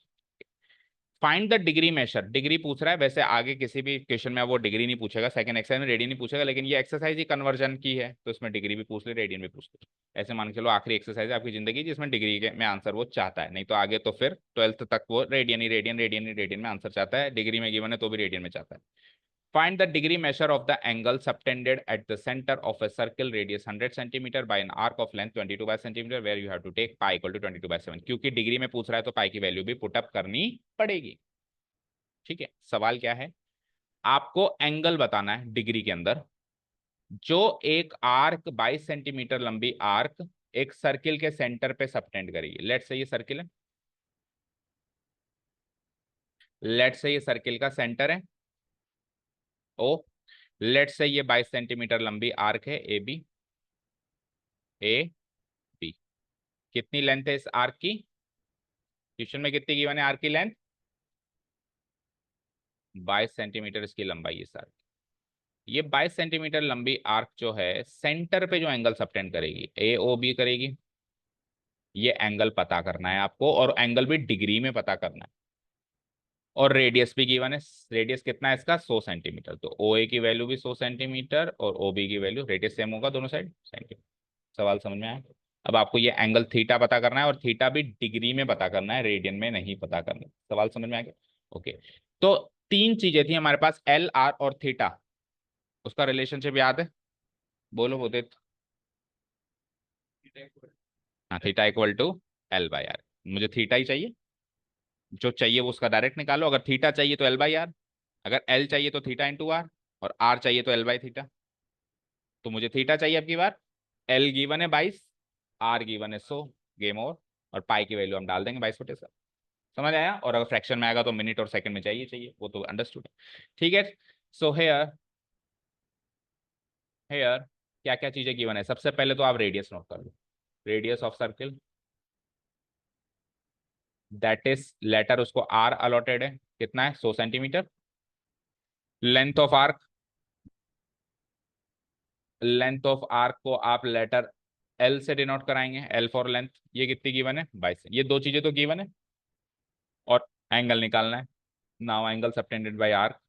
Find the degree measure, degree पूछ रहा है। वैसे आगे किसी भी क्वेश्चन में वो डिग्री नहीं पूछेगा, सेकंड एक्सरसाइज में रेडियन नहीं पूछेगा, लेकिन ये एक्सरसाइज ही कन्वर्जन की है, तो इसमें डिग्री भी पूछ ले, रेडियन भी पूछ ले। ऐसे मान के चलो आखिरी एक्सरसाइज है आपकी जिंदगी जिसमें डिग्री के में आंसर वो चाहता है, नहीं तो आगे तो फिर 12th तक वो रेडियन ही रेडियन रेडियन ही रेडियन में आंसर चाहता है, डिग्री में गिवन है तो भी रेडियन में चाहता है। Find the degree measure of the angle subtended at the center of a circle radius 100 centimeter by an arc of length 22 by centimeter where you have to take pi equal to 22 by 7। क्योंकि degree में पूछ रहा है तो पाई की value भी put up करनी पड़ेगी। ठीक है। सवाल क्या है? आपको एंगल बताना है डिग्री के अंदर, जो एक आर्क 22 सेंटीमीटर लंबी आर्क एक सर्किल के सेंटर पे सबटेंड करेगी। लेट्स से ये सर्किल है, लेट्स से ये सर्किल का सेंटर है ओ, लेट्स से ये 22 सेंटीमीटर लंबी आर्क है ए बी, ए बी। कितनी लेंथ है इस आर्क की? क्वेश्चन में कितनी गिवन है आर्क की लेंथ? 22 सेंटीमीटर इसकी लंबाई है सर। ये 22 सेंटीमीटर लंबी आर्क जो है सेंटर पे जो एंगल सबटेंड करेगी ए ओ बी करेगी, ये एंगल पता करना है आपको, और एंगल भी डिग्री में पता करना है। और रेडियस भी गिवन है, रेडियस कितना है इसका? 100 सेंटीमीटर। तो ओ ए की वैल्यू भी 100 सेंटीमीटर और ओ बी की वैल्यू, रेडियस सेम होगा दोनों साइड सेंटीमीटर। सवाल समझ में आया? अब आपको ये एंगल थीटा पता करना है, और थीटा भी डिग्री में पता करना है, रेडियन में नहीं पता करना। सवाल समझ में आ गया? ओके। तो तीन चीजें थी हमारे पास, एल आर और थीटा, उसका रिलेशनशिप याद है? बोलो बोते। हाँ, theta equal to L by R. मुझे थीटा ही चाहिए, जो चाहिए वो उसका डायरेक्ट निकालो। अगर थीटा चाहिए तो एल बाई आर, अगर एल चाहिए तो थीटा इंटू आर, और आर चाहिए तो एल बाई थीटा। तो मुझे थीटा चाहिए अब की बार, एल गिवन है 22, आर गिवन है 100, गेम ओवर। और पाई की वैल्यू हम डाल देंगे 22/7। समझ आया? और अगर फ्रैक्शन में आएगा तो मिनट और सेकंड में चाहिए चाहिए, वो तो अंडरस्टूड है। ठीक है। सो हेयर हेयर क्या क्या चीजें गिवन है? सबसे पहले तो आप रेडियस नोट कर लो। Radius of circle that is letter, उसको आर अलॉटेड है, कितना है? 100 centimetre. Length of arc, length of arc को आप लेटर एल से डिनोट कराएंगे, एल फॉर लेंथ। ये कितनी गिवन है? 22। ये दो चीजें तो गिवन है, और एंगल निकालना है। Now angle subtended by arc,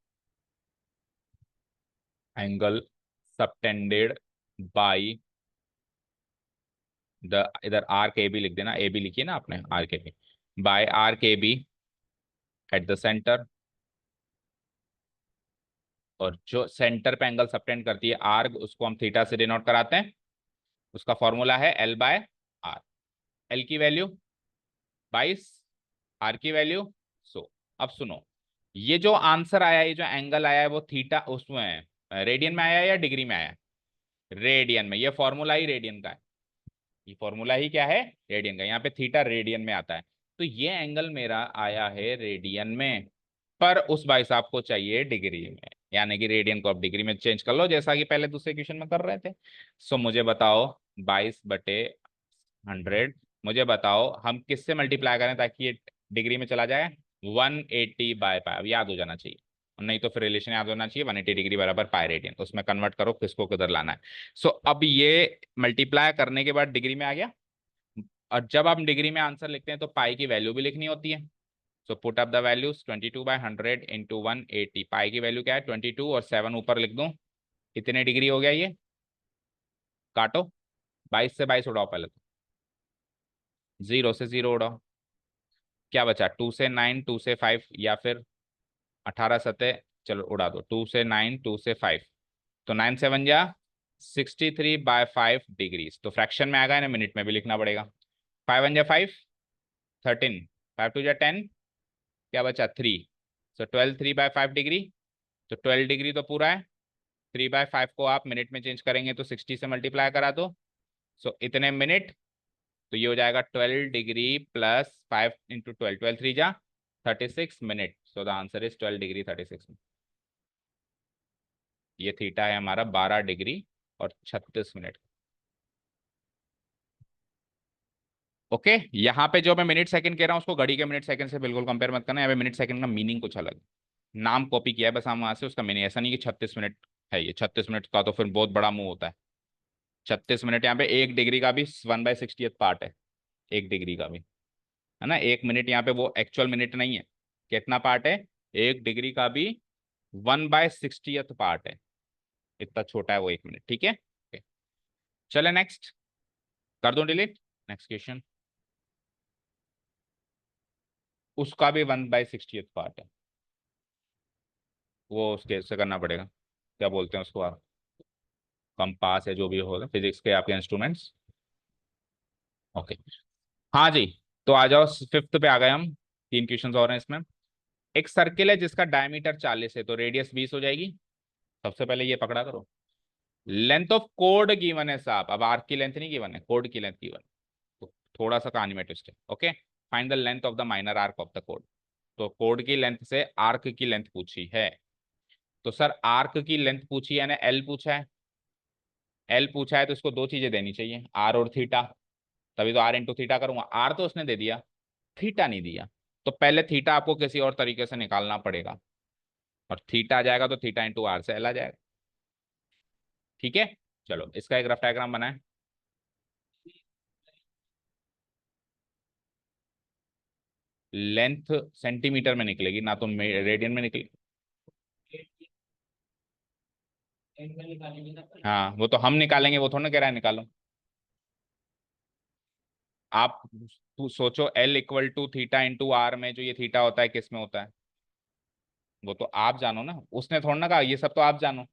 angle subtended by the, इधर आर के बी लिख देना, ए बी लिखिए ना आपने, आर के बी, बाय आर के बी एट द सेंटर। और जो सेंटर पे एंगल सबटेंड करती है आर्क, उसको हम थीटा से डिनोट कराते हैं। उसका फॉर्मूला है एल बाय आर। एल की वैल्यू 22, आर की वैल्यू 100। अब सुनो, ये जो आंसर आया है, ये जो एंगल आया है, वो थीटा उसमें रेडियन में आया है या डिग्री में आया है? रेडियन में। ये फॉर्मूला ही रेडियन का है, ये फॉर्मूला ही क्या है? रेडियन का। यहाँ पे थीटा रेडियन में आता है, तो ये एंगल मेरा आया है रेडियन में, पर उस भाई साहब को चाहिए डिग्री में, यानी कि रेडियन को आप डिग्री में चेंज कर लो, जैसा कि पहले दूसरे क्वेश्चन में कर रहे थे। सो मुझे बताओ 22/100, मुझे बताओ हम किससे मल्टीप्लाई करें ताकि ये डिग्री में चला जाए? 180/π याद हो जाना चाहिए, नहीं तो फिर रिलेशन याद होना चाहिए। 180 डिग्री बराबर पाई रेडियन, तो उसमें कन्वर्ट करो किसको किधर लाना है। सो अब ये मल्टीप्लाई करने के बाद डिग्री में आ गया, और जब आप डिग्री में आंसर लिखते हैं तो पाई की वैल्यू भी लिखनी होती है। So put up the values, 22/100 into 180, पाई की वैल्यू क्या है 22, और 7 ऊपर लिख दूं, कितने डिग्री हो गया ये, काटो, 22 से 22 उड़ाओ पहले तो, 0 से 0 उड़ाओ, क्या बचा, 2 से 9, 2 से 5, या फिर 18 चलो उड़ा दो, 2 से 9, 2 से 5, तो 9 7 जा 63/5 डिग्रीज, तो फ्रैक्शन में आएगा ना, मिनट में भी लिखना पड़ेगा। 5 1 जा 5, 13, 5 2 जा 10, क्या बचा 3, सो 12 3/5 डिग्री, तो 12 डिग्री तो पूरा है, 3/5 को आप मिनट में चेंज करेंगे तो 60 से मल्टीप्लाई करा दो, सो इतने मिनट, तो ये हो जाएगा 12 डिग्री प्लस 5 × 12, 12 3 जा 36 minute, so the answer is 12 degree 36 minute. ये थीटा है हमारा 12 डिग्री और 36 मिनट। ओके, यहाँ पे जो मैं मिनट सेकंड कह रहा हूँ उसको घड़ी के मिनट सेकंड से बिल्कुल कंपेयर मत करना, यहाँ पे मिनट सेकंड का मीनिंग कुछ अलग है। नाम कॉपी किया है बस हम वहां से, उसका मीनिंग ऐसा नहीं कि 36 मिनट है, ये 36 मिनट का तो फिर बहुत बड़ा मुंह होता है। 36 मिनट, यहाँ पे 1 डिग्री का भी 1/60th पार्ट है, 1 डिग्री का भी, है ना। 1 मिनट यहाँ पे वो एक्चुअल मिनट नहीं है, कितना पार्ट है, 1 डिग्री का भी 1/60th पार्ट है, इतना छोटा है वो 1 मिनट, ठीक है। Okay. चले नेक्स्ट, कर दो डिलीट, नेक्स्ट क्वेश्चन, उसका भी 1/60th पार्ट है, वो उसके से करना पड़ेगा, क्या बोलते हैं उसको आप, कंपास है जो भी हो फिजिक्स के आपके इंस्ट्रूमेंट्स। ओके, हाँ जी, तो आ जाओ फिफ्थ पे आ गए हम, 3 क्वेश्चंस और हैं इसमें। एक सर्किल है जिसका डायमीटर 40 है तो रेडियस 20 हो जाएगी। सबसे पहले ये पकड़ा करो, लेंथ ऑफ कोड गिवन है साहब, अब आर्क की लेंथ नहीं गिवन है, कोड की लेंथ गिवन, तो थोड़ा सा कहानी में ट्विस्ट है। Okay, find the length of the minor arc of the code, तो कोड की लेंथ से आर्क की लेंथ पूछी है, तो सर आर्क की लेंथ पूछी है ना, एल पूछा है, एल पूछा है तो इसको दो चीजें देनी चाहिए, आर और थीटा, तभी तो आर इंटू थीटा करूंगा, आर तो उसने दे दिया, थीटा नहीं दिया, तो पहले थीटा आपको किसी और तरीके से निकालना पड़ेगा, और थीटा आ जाएगा तो थीटा इंटू आर से एल आ जाएगा, ठीक है। चलो इसका एक रफ डायग्राम बनाए, लेंथ सेंटीमीटर में निकलेगी ना तो रेडियन में निकलेगी, हाँ वो तो हम निकालेंगे, वो थोड़ा ना कह रहा है निकालो, आप सोचो L equal to theta into R में जो ये थीटा होता है किस में होता है, वो तो आप जानो ना, उसने थोड़ा ना कहा ये सब तो आप जानो।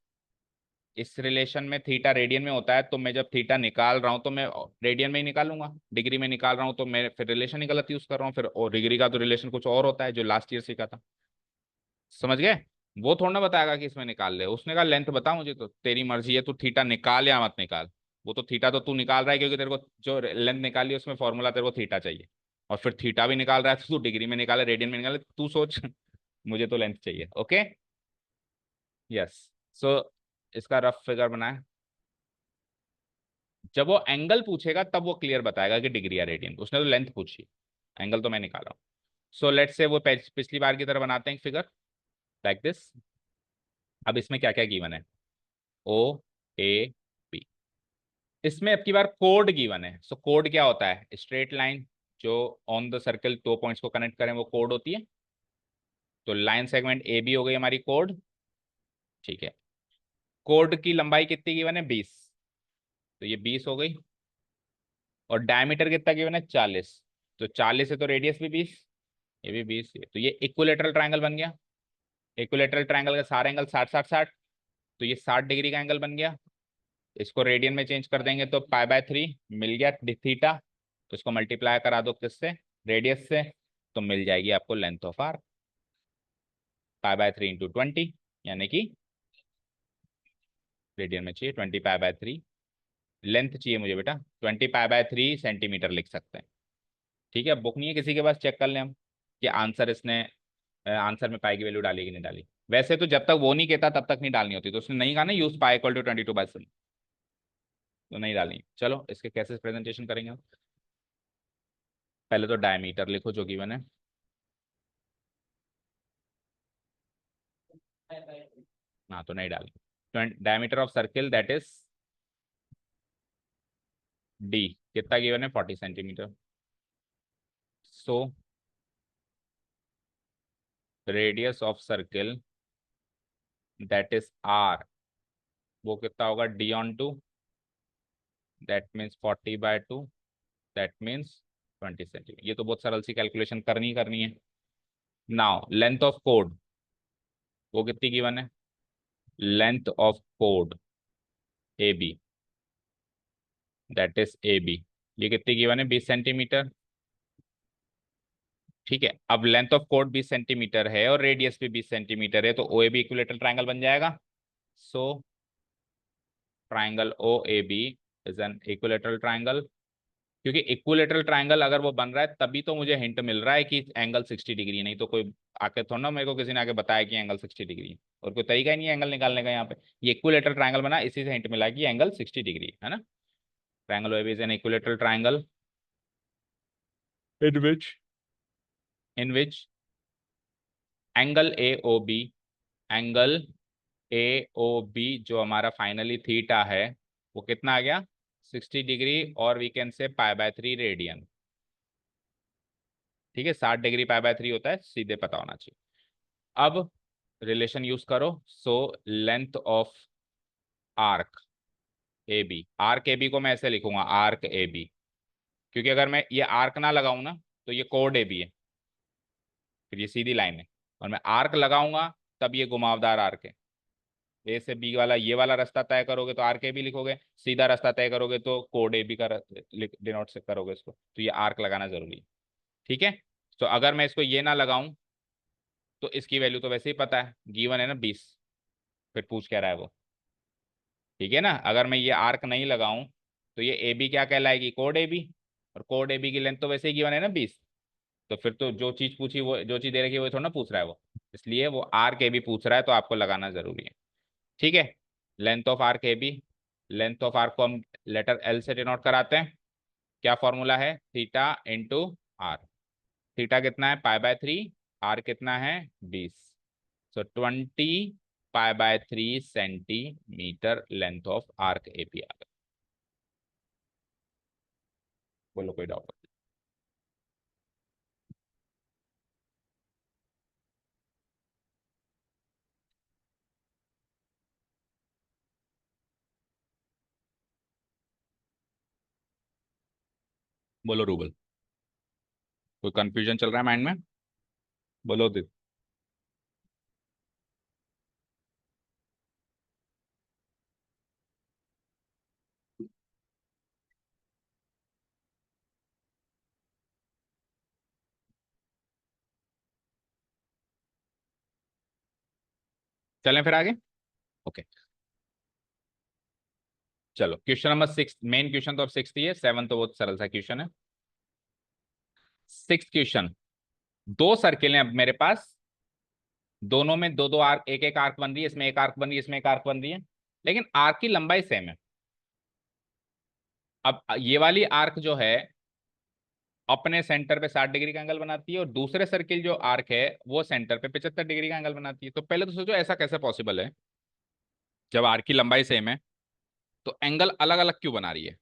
इस रिलेशन में थीटा रेडियन में होता है, तो मैं जब थीटा निकाल रहा हूं तो मैं रेडियन में ही निकालूंगा, डिग्री में निकाल रहा हूं तो मैं फिर रिलेशन ही गलत यूज कर रहा हूँ फिर, और डिग्री का तो रिलेशन कुछ और होता है जो लास्ट ईयर सीखा था, समझ गए। वो थोड़ा ना बताएगा कि इसमें निकाल ले, उसने कहा लेंथ बता मुझे, तो तेरी मर्जी है तू थीटा निकाल या मत निकाल, वो तो थीटा तो तू निकाल रहा है क्योंकि तेरे को जो लेंथ निकाली है उसमें फॉर्मूला तेरे को थीटा चाहिए, और फिर थीटा भी निकाल रहा है तो तू डिग्री में निकाले रेडियन में निकाले, तू सोच मुझे तो लेंथ चाहिए। ओके, यस, सो इसका रफ फिगर बनाए, जब वो एंगल पूछेगा तब वो क्लियर बताएगा कि डिग्री या रेडियन, उसने तो लेंथ पूछी, एंगल तो मैं निकाला हूँ। सो लेट्स से वो पिछली बार की तरह बनाते हैं फिगर लाइक दिस। अब इसमें क्या क्या गिवन है, ओ ए बी, इसमें अब की बार कोड गिवन है, सो कोड क्या होता है, स्ट्रेट लाइन जो ऑन द सर्कल दो पॉइंट्स को कनेक्ट करें वो कोड होती है, तो लाइन सेगमेंट ए बी हो गई हमारी कोड, ठीक है। कोड की लंबाई कितनी गिवन है 20, तो ये 20 हो गई, और डायमीटर कितना गिवन है 40, तो 40 है तो रेडियस भी 20, ये भी 20 है, तो ये इक्विलेटरल ट्रायंगल बन गया, इक्विलेटरल ट्रायंगल का सारे एंगल 60 60 60, तो ये 60 डिग्री का एंगल बन गया, इसको रेडियन में चेंज कर देंगे तो π/3 मिल गया थीटा, तो इसको मल्टीप्लाई करा दो किससे, रेडियस से, तो मिल जाएगी आपको लेंथ ऑफ आर, π/3 × 20, यानी कि रेडियन में चाहिए 20π/3, लेंथ चाहिए मुझे बेटा 20π/3 सेंटीमीटर लिख सकते हैं, ठीक है। बुक नहीं है किसी के पास, चेक कर लें हम कि आंसर इसने आंसर में पाई की वैल्यू डाली कि नहीं डाली, वैसे तो जब तक वो नहीं कहता तब तक नहीं डालनी होती, तो उसने नहीं कहा ना यूज पाई इक्वल टू 22/7, तो नहीं डालनी। चलो इसके कैसे प्रेजेंटेशन करेंगे हम, पहले तो डायमीटर लिखो जो गिवन है, हाँ तो नहीं डाली। Diameter of circle that is D, कितना गिवन है 40 centimetre. So radius of circle that is R, वो कितना होगा D on two, that means 40/2, that means 20 centimetre. ये तो बहुत सरल सी कैलकुलेशन करनी ही करनी है। नाउ लेंथ ऑफ कोड, वो कितनी गिवन है, लेंथ ऑफ कोड A B that is A B, ये कितनी गिवन है 20 सेंटीमीटर। ठीक है, अब लेंथ ऑफ कोड 20 सेंटीमीटर है और रेडियस भी 20 सेंटीमीटर है, तो O A B equilateral triangle बन जाएगा। So triangle O A B is an equilateral triangle. क्योंकि इक्विलेटरल ट्रायंगल अगर वो बन रहा है तभी तो मुझे हिंट मिल रहा है कि एंगल 60 डिग्री है, नहीं तो कोई आके थोड़ा ना मेरे को किसी ने आके बताया कि एंगल 60 डिग्री है, और कोई तरीका ही नहीं है एंगल निकालने का यहाँ पे। ये इक्विलेटरल ट्रायंगल बना, इसी से हिंट मिला कि एंगल 60 डिग्री है ना। Triangle O A B is an equilateral triangle in which angle A O B, angle A O B जो हमारा फाइनली थीटा है, वो कितना आ गया 60 डिग्री, और वी कैन से π/3 रेडियन। ठीक है, 60 डिग्री π/3 होता है, सीधे पता होना चाहिए। अब रिलेशन यूज करो। So length of arc A B, arc A B को मैं ऐसे लिखूंगा आर्क ए बी, क्योंकि अगर मैं ये आर्क ना लगाऊं ना तो ये कोड ए बी है, फिर ये सीधी लाइन है, और मैं आर्क लगाऊंगा तब ये घुमावदार आर्क है। ए से बी वाला ये वाला रास्ता तय करोगे तो आर्क ए बी लिखोगे, सीधा रास्ता तय करोगे तो कोड ए बी का डिनोट से करोगे इसको, तो ये आर्क लगाना जरूरी है। ठीक है, तो अगर मैं इसको ये ना लगाऊं तो इसकी वैल्यू तो वैसे ही पता है, गिवन है ना 20, फिर पूछ क्या रहा है वो। ठीक है ना, अगर मैं ये आर्क नहीं लगाऊं तो ये ए बी क्या कहलाएगी, कोड ए बी, और कोड ए बी की लेंथ तो वैसे ही गिवन है ना 20, तो फिर तो जो चीज पूछी वो, जो चीज दे रखी है वो थोड़ा ना पूछ रहा है वो, इसलिए वो आर्क ए बी पूछ रहा है तो आपको लगाना जरूरी है। ठीक है, length of arc A B, length of arc को हम लेटर एल से डिनोट कराते हैं। क्या फॉर्मूला है, थीटा इंटू आर। थीटा कितना है π/3, आर कितना है 20, so 20 π/3 centimetre length of arc AP आ गया। बोलो कोई डाउट। बोलो रूबल, कोई कंफ्यूजन चल रहा है माइंड में, बोलो दीप। चलें फिर आगे। ओके, चलो क्वेश्चन नंबर 6, मेन क्वेश्चन तो अब 6 ही है, 7 तो बहुत सरल सा क्वेश्चन है। 6 क्वेश्चन, दो सर्किल हैं अब मेरे पास, दोनों में दो दो आर्क, एक एक आर्क बन रही है, इसमें एक आर्क बन रही है, इसमें एक आर्क बन रही है, लेकिन आर्क की लंबाई सेम है। अब ये वाली आर्क जो है अपने सेंटर पे 60 डिग्री का एंगल बनाती है, और दूसरे सर्किल जो आर्क है वो सेंटर पे 75 डिग्री का एंगल बनाती है। तो पहले तो सोचो ऐसा कैसे पॉसिबल है, जब आर्क की लंबाई सेम है तो एंगल अलग अलग क्यों बना रही है।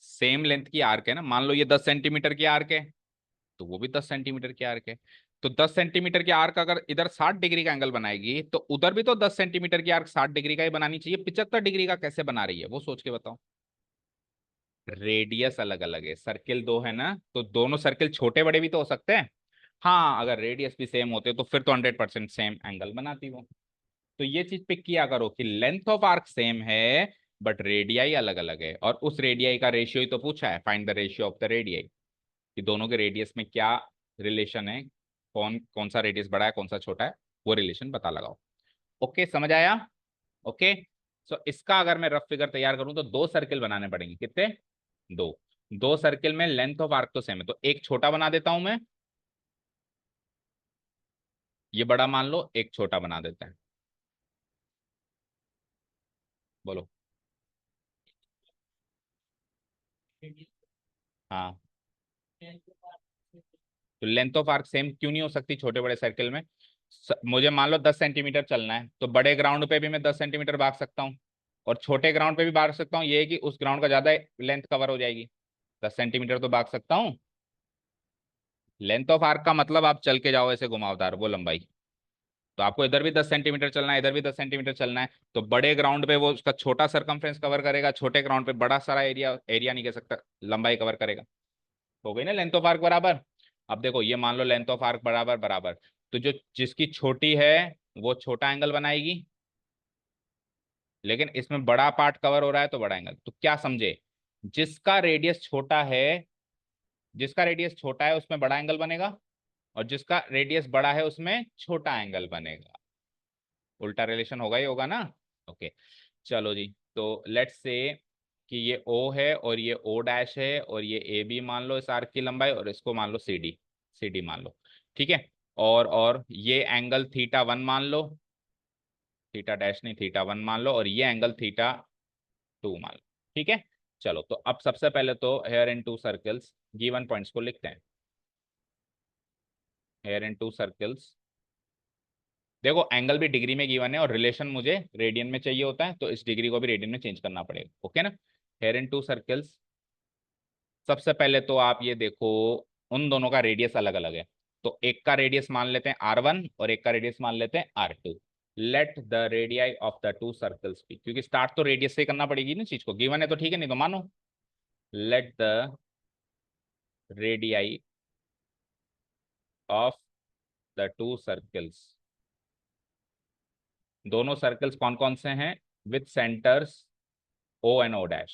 सेम लेंथ की आर्क है ना, मान लो ये 10 सेंटीमीटर की आर्क है तो वो भी 10 सेंटीमीटर की आर्क है, तो 10 सेंटीमीटर की आर्क अगर इधर 60 डिग्री का एंगल बनाएगी तो उधर भी तो 10 सेंटीमीटर की आर्क 60 डिग्री का ही बनानी चाहिए, 75 डिग्री का कैसे बना रही है वो सोच के बताओ। रेडियस अलग अलग है, सर्किल दो है ना, तो दोनों सर्किल छोटे बड़े भी तो हो सकते हैं। हाँ, अगर रेडियस भी सेम होते तो फिर तो 100% सेम एंगल बनाती वो। तो ये चीज पिक किया करो कि लेंथ ऑफ आर्क सेम है बट रेडियाई अलग अलग है, और उस रेडियाई का रेशियो ही तो पूछा है, find the ratio of the radii, कि दोनों के रेडियस में क्या रिलेशन है, कौन कौन सा रेडियस बड़ा है कौन सा छोटा है, वो रिलेशन पता लगाओ। ओके, समझ आया। ओके, सो इसका अगर मैं रफ फिगर तैयार करूं तो दो सर्किल बनाने पड़ेंगे, कितने, दो। दो सर्किल में लेंथ ऑफ आर्क तो सेम है, तो एक छोटा बना देता हूं मैं, ये बड़ा मान लो, एक छोटा बना देते हैं। बोलो। हाँ, तो लेंथ ऑफ आर्क सेम क्यों नहीं हो सकती छोटे बड़े सर्किल में? मुझे मान लो 10 सेंटीमीटर चलना है, तो बड़े ग्राउंड पे भी मैं 10 सेंटीमीटर भाग सकता हूँ और छोटे ग्राउंड पे भी भाग सकता हूँ। ये है कि उस ग्राउंड का ज्यादा लेंथ कवर हो जाएगी, 10 सेंटीमीटर तो भाग सकता हूँ। लेंथ ऑफ आर्क का मतलब आप चल के जाओ ऐसे घुमावदार, वो लंबाई। तो आपको इधर भी 10 सेंटीमीटर चलना है, इधर भी 10 सेंटीमीटर चलना है, तो बड़े ग्राउंड पे वो उसका छोटा सरकमफ्रेंस कवर करेगा, छोटे ग्राउंड पे बड़ा सारा एरिया, एरिया नहीं कह सकता, लंबाई कवर करेगा। हो गई ना लेंथ ऑफ आर्क बराबर। अब देखो ये मान लो लेंथ ऑफ आर्क बराबर बराबर, तो जो जिसकी छोटी है वो छोटा एंगल बनाएगी, लेकिन इसमें बड़ा पार्ट कवर हो रहा है तो बड़ा एंगल। तो क्या समझे, जिसका रेडियस छोटा है, जिसका रेडियस छोटा है उसमें बड़ा एंगल बनेगा, और जिसका रेडियस बड़ा है उसमें छोटा एंगल बनेगा। उल्टा रिलेशन होगा ही होगा ना। ओके, चलो जी। तो लेट्स से कि ये ओ है और ये ओ डैश है और ये ए बी मान लो इस आर्क की लंबाई, और इसको मान लो सी डी, सी डी मान लो। ठीक है, और ये एंगल थीटा वन मान लो, थीटा डैश नहीं थीटा वन मान लो, और ये एंगल थीटा टू मान लो। ठीक है, चलो तो अब सबसे पहले तो here in to circles given points को लिखते हैं। हेयर इन टू सर्कल्स, देखो एंगल भी डिग्री में गिवन है और रिलेशन मुझे रेडियन में चाहिए होता है, तो इस डिग्री को भी रेडियन में चेंज करना पड़ेगा। ओके ना। हेयर इन टू सर्कल्स, सबसे पहले तो आप ये देखो उन दोनों का रेडियस अलग अलग है, तो एक का रेडियस मान लेते हैं R1 और एक का रेडियस मान लेते हैं R2। Let the radii of the two circles be, क्योंकि स्टार्ट तो रेडियस से करना पड़ेगी ना चीज को, गिवन है तो ठीक है, नहीं तो मानो। Let the radii of the two circles, दोनों सर्कल्स कौन कौन से हैं, with centres O and O dash.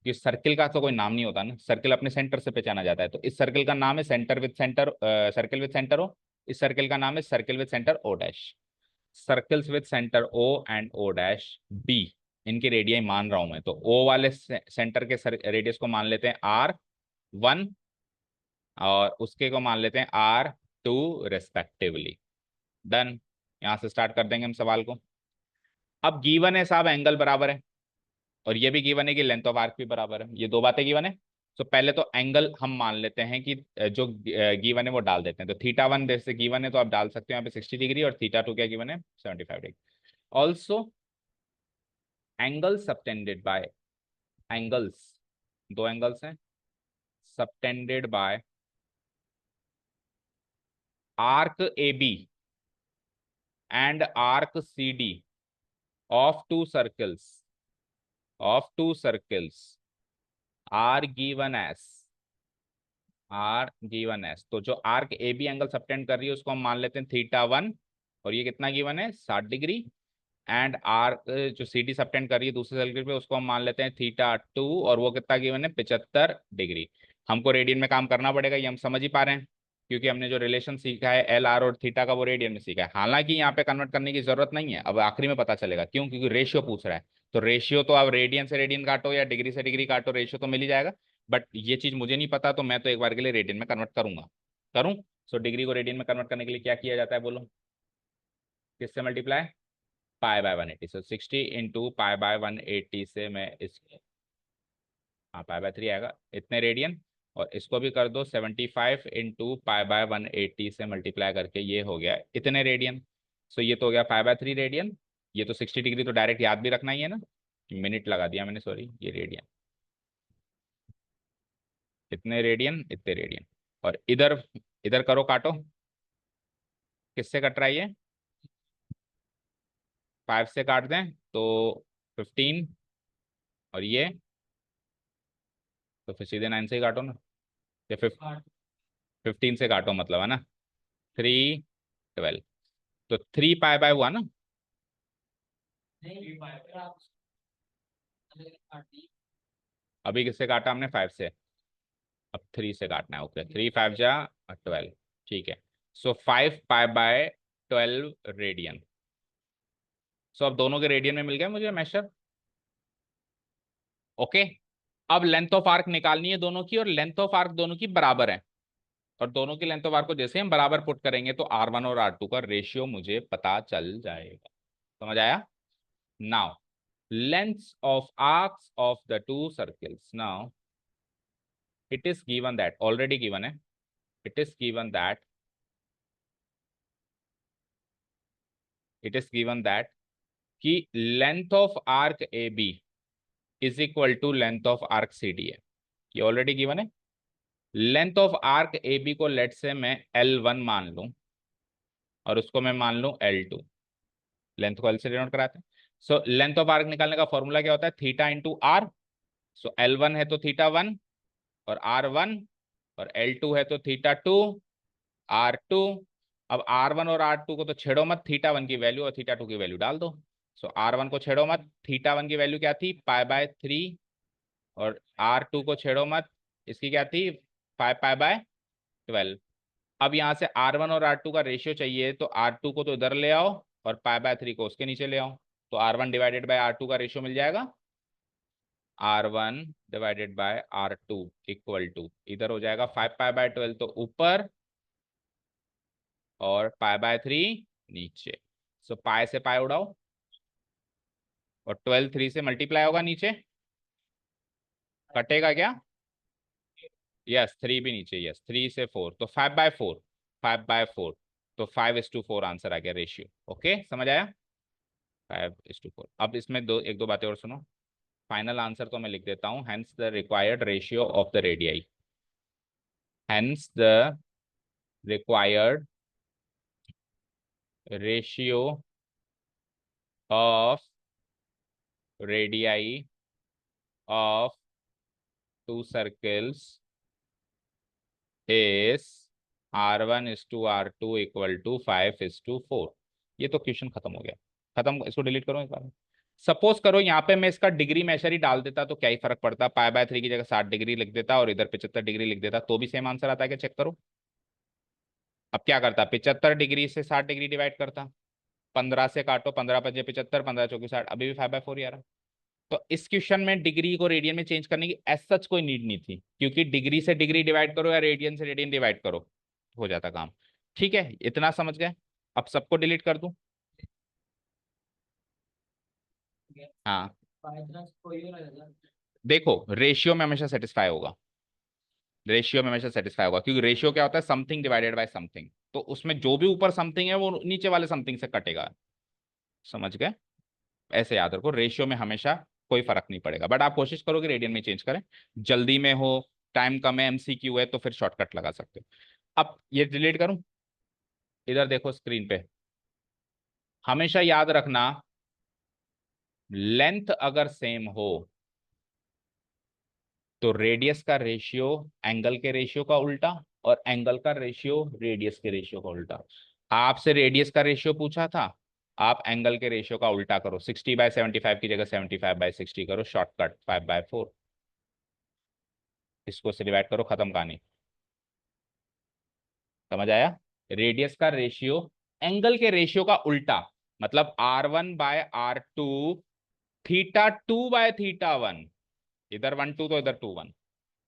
कि सर्किल का तो कोई नाम नहीं होता ना, सर्किल अपने सेंटर से पहचाना जाता है, तो इस सर्किल का नाम है centre with centre, circle with centre O. इस सर्किल का नाम है circle with centre O dash. Circles with centre O and O dash B, इनकी रेडियाई मान रहा हूं मैं, तो ओ वाले सेंटर के रेडियस को मान लेते हैं R1 और उसके को मान लेते हैं R2 रेस्पेक्टिवली। डन। यहां से स्टार्ट कर देंगे हम सवाल को। अब गिवन है साहब एंगल बराबर है, और ये भी गिवन है कि लेंथ ऑफ आर्क भी बराबर है, ये दो बातें गिवन है। तो पहले तो एंगल हम मान लेते हैं कि जो गिवन है वो डाल देते हैं, तो थीटा वन जैसे गिवन है तो आप डाल सकते हो यहाँ पे 60 डिग्री, और थीटा टू क्या गिवन है 75 degree. Also angle subtended by, angles, दो एंगल्स हैं subtended by arc A B and arc C D of two circles, of two circles are given as, are given as. तो जो arc A B angle subtend कर रही है उसको हम मान लेते हैं थीटा वन, और ये कितना गिवन है 60 डिग्री। एंड आर्क जो सी डी सबटेंड कर रही है दूसरे सर्किल पे उसको हम मान लेते हैं थीटा टू, और वो कितना गिवन है 75 डिग्री। हमको रेडियन में काम करना पड़ेगा, ये हम समझ ही पा रहे हैं, क्योंकि हमने जो रिलेशन सीखा है एल आर और थीटा का वो रेडियन में सीखा है। हालांकि यहाँ पे कन्वर्ट करने की जरूरत नहीं है, अब आखिरी में पता चलेगा क्यों, क्योंकि रेशियो पूछ रहा है। तो रेशियो तो आप रेडियन से रेडियन काटो या डिग्री से डिग्री काटो, रेशियो तो मिल ही जाएगा। बट ये चीज मुझे नहीं पता, तो मैं तो एक बार के लिए रेडियन में कन्वर्ट करूंगा, करूं। सो डिग्री को रेडियन में कन्वर्ट करने के लिए क्या किया जाता है बोलो, किससे multiply, pi by 180। So 60 × pi by 180 से मैं इस, हाँ पाई बाय 3 आएगा इतने रेडियन, और इसको भी कर दो 75 × पाई बाय 180 से मल्टीप्लाई करके, ये हो गया इतने रेडियन। सो ये तो हो गया पाई बाय 3 रेडियन। ये तो 60 डिग्री तो डायरेक्ट याद भी रखना ही है ना, मिनट लगा दिया मैंने, सॉरी, ये रेडियन, इतने रेडियन इतने रेडियन। और इधर, इधर करो काटो, किससे कट रहा है ये, 5 से काट दें तो 15, और ये तो फिर सीधे 9 से ही काटो ना, या 15 से काटो मतलब, है ना, 3 12। तो 3 पाई बाय हुआ ना, अभी किससे काटा हमने 5 से, अब 3 से काटना है। ओके, 3 5 जा 12, ठीक है। सो 5 पाई बाय 12 रेडियन। सो अब दोनों के रेडियन में मिल गया मुझे मेशर। ओके, अब लेंथ ऑफ आर्क निकालनी है दोनों की, और लेंथ ऑफ आर्क दोनों की बराबर है, और दोनों की लेंथ ऑफ आर्क को जैसे हम बराबर पुट करेंगे तो R1 और R2 का रेशियो मुझे पता चल जाएगा। समझ आया? Now lengths of arcs of the two circles, now it is given that, already given है इट इज गिवन दैट कि length of arc A B is equal to length of arc C D है। ये already given है। Length of arc A B को let say मैं L1 मान लूं और उसको मैं मान लूं L2। लेंथ को L से डिनोट कराते हैं। सो लेंथ ऑफ आर्क निकालने का फॉर्मूला क्या होता है? Theta into are. So L1 है तो थीटा 1 और R1, और L2 है तो थीटा 2 R2। अब R1 और R2 को तो छेड़ो मत, थीटा 1 की वैल्यू और थीटा 2 की वैल्यू डाल दो। सो R1 को छेड़ो मत, थीटा 1 की वैल्यू क्या थी? π/3। और R2 को छेड़ो मत, इसकी क्या थी? 5π/12। अब यहाँ से R1 और R2 का रेशियो चाहिए, तो R2 को तो इधर ले आओ और π/3 को उसके नीचे ले आओ, तो R1 डिवाइडेड बाय R2 का रेशियो मिल जाएगा। R1 divided by R2 equal to, इधर हो जाएगा 5π/12 तो ऊपर और π/3 नीचे। सो पाई से पाई उड़ाओ और 12 3 से मल्टीप्लाई होगा, नीचे कटेगा क्या? यस, 3 भी नीचे, यस 3 से 4 तो 5/4। 5/4 तो 5:4 आंसर आ गया रेशियो। ओके, समझ आया? 5:4। अब इसमें एक दो बातें और सुनो। फाइनल आंसर तो मैं लिख देता हूं। Hence the required ratio of the radii, hence the required ratio of radii of two circles is R1:R2 equal to 5:4। ये तो क्वेश्चन खत्म हो गया। खत्म, इसको डिलीट करो एक बार। सपोज करो यहाँ पे मैं इसका डिग्री मेजर ही डाल देता तो क्या ही फर्क पड़ता? π/3 की जगह 60 डिग्री लिख देता और इधर 75 डिग्री लिख देता, तो भी सेम आंसर आता है क्या? चेक करो। अब क्या करता? 75 डिग्री से 60 डिग्री डिवाइड करता, 15 से काटो, 15×5 = 75, 15×4 = 60, अभी भी 5/4 ही आ रहा। तो इस क्वेश्चन में डिग्री को रेडियन में चेंज करने की एज सच कोई नीड नहीं थी, क्योंकि डिग्री से डिग्री डिवाइड करो या रेडियन से रेडियन डिवाइड करो, हो जाता काम। ठीक है, इतना समझ गए? अब सबको डिलीट कर दूं? हाँ, देखो रेशियो में हमेशा सेटिस्फाई होगा, रेशियो में हमेशा सेटिस्फाई होगा, क्योंकि रेशियो क्या होता है? Something divided by something. तो उसमें जो भी ऊपर समथिंग है वो नीचे वाले समथिंग से कटेगा। समझ गए? ऐसे याद रखो, रेशियो में हमेशा कोई फर्क नहीं पड़ेगा, बट आप कोशिश करो कि रेडियन में चेंज करें। जल्दी में हो, टाइम कम है, MCQ है, तो फिर शॉर्टकट लगा सकते हो। अब ये डिलीट करूं? इधर देखो स्क्रीन पे, हमेशा याद रखना, लेंथ अगर सेम हो तो रेडियस का रेशियो एंगल के रेशियो का उल्टा, और एंगल का रेशियो रेडियस के रेशियो का उल्टा। आपसे रेडियस का रेशियो पूछा था, आप एंगल के रेशियो का उल्टा करो, 60/75 की जगह 75/60 करो, शॉर्टकट 5/4। इसको से डिवाइड करो, खत्म कहानी। समझ आया? रेडियस का रेशियो एंगल के रेशियो का उल्टा, मतलब R1/R2, θ2/θ1। इधर 1 2 तो इधर 2 1,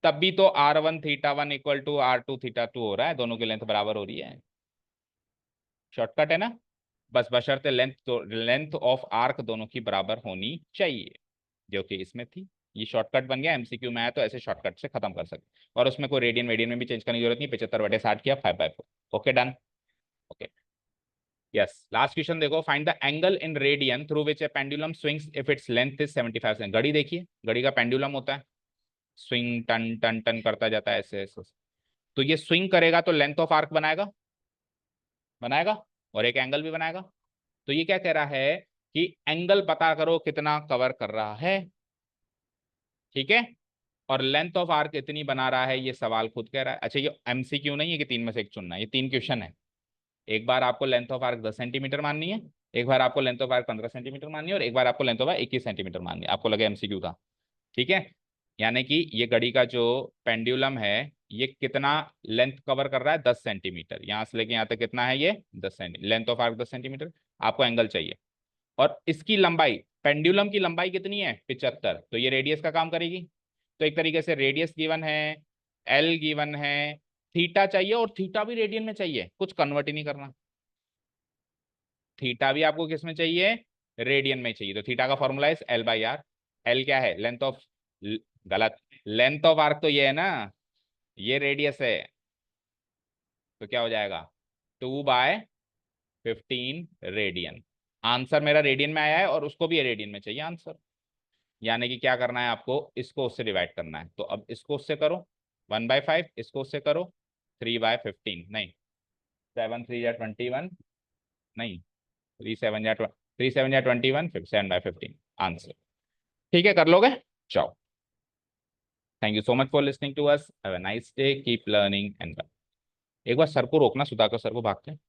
तब भी तो R1θ1 इक्वल टू R2θ2 हो रहा है, दोनों की लेंथ बराबर हो रही है। शॉर्टकट है ना? बस बशर्ते लेंथ, तो लेंथ ऑफ आर्क दोनों की बराबर होनी चाहिए, जो कि इसमें थी। ये शॉर्टकट बन गया, MCQ में आया तो ऐसे शॉर्टकट से खत्म कर सकते, और उसमें कोई रेडियन वेडियन में भी चेंज करने की जरूरत नहीं। 75/60 किया, 5/4। Okay, done. Okay, yes, last question देखो। Find the angle in radian through which a pendulum swings if its length is 75 centimetre. घड़ी देखिए, घड़ी का पेंडुलम होता है, स्विंग टन टन टन करता जाता है ऐसे ऐसे। तो ये स्विंग करेगा तो लेंथ ऑफ आर्क बनाएगा, बनाएगा, और एक एंगल भी बनाएगा। तो ये क्या कह रहा है कि एंगल पता करो कितना कवर कर रहा है। ठीक है, और लेंथ ऑफ आर्क इतनी बना रहा है, ये सवाल खुद कह रहा है। अच्छा, ये MCQ नहीं है कि 3 में से एक चुनना है, ये 3 क्वेश्चन है। एक बार आपको लेंथ ऑफ आर्क 10 सेंटीमीटर माननी है, एक बार आपको लेंथ ऑफ आर्क 15 सेंटीमीटर माननी है, और एक बार आपको लेंथ ऑफ आर्क 21 सेंटीमीटर माननी है। आपको लगे MCQ था? ठीक है, यानी कि ये घड़ी का जो पेंडुलम है, ये कितना लेंथ कवर कर रहा है? 10 सेंटीमीटर। यहाँ से लेके यहाँ तक कितना है? ये 10 centimetre. Length of arc 10 centimetre. आपको एंगल चाहिए, और इसकी लंबाई, पेंडुलम की लंबाई कितनी है? 75। तो ये रेडियस का काम करेगी। तो एक तरीके से रेडियस गिवन है, L गिवन है, थीटा चाहिए, और थीटा भी रेडियन में चाहिए, कुछ कन्वर्ट ही नहीं करना। थीटा भी आपको किस में चाहिए? रेडियन में चाहिए। तो थीटा का फॉर्मूला इज L/R। L क्या है? लेंथ ऑफ, गलत, लेंथ ऑफ आर्क तो ये है ना, ये रेडियस है। तो क्या हो जाएगा, 2/15 रेडियन। आंसर मेरा रेडियन में आया है और उसको भी रेडियन में चाहिए आंसर। यानी कि क्या करना है आपको, इसको उससे डिवाइड करना है। तो अब इसको उससे करो 1/5, इसको उससे करो 3/15, नहीं 7×3 = 21, नहीं 3×7 = 21, फिर 7/15 आंसर। ठीक है, कर लोगे? जाओ। Thank you so much for listening to us, have a nice day, keep learning and. एक बार सर को रोकना, सुधाकर सर को भागते हैं।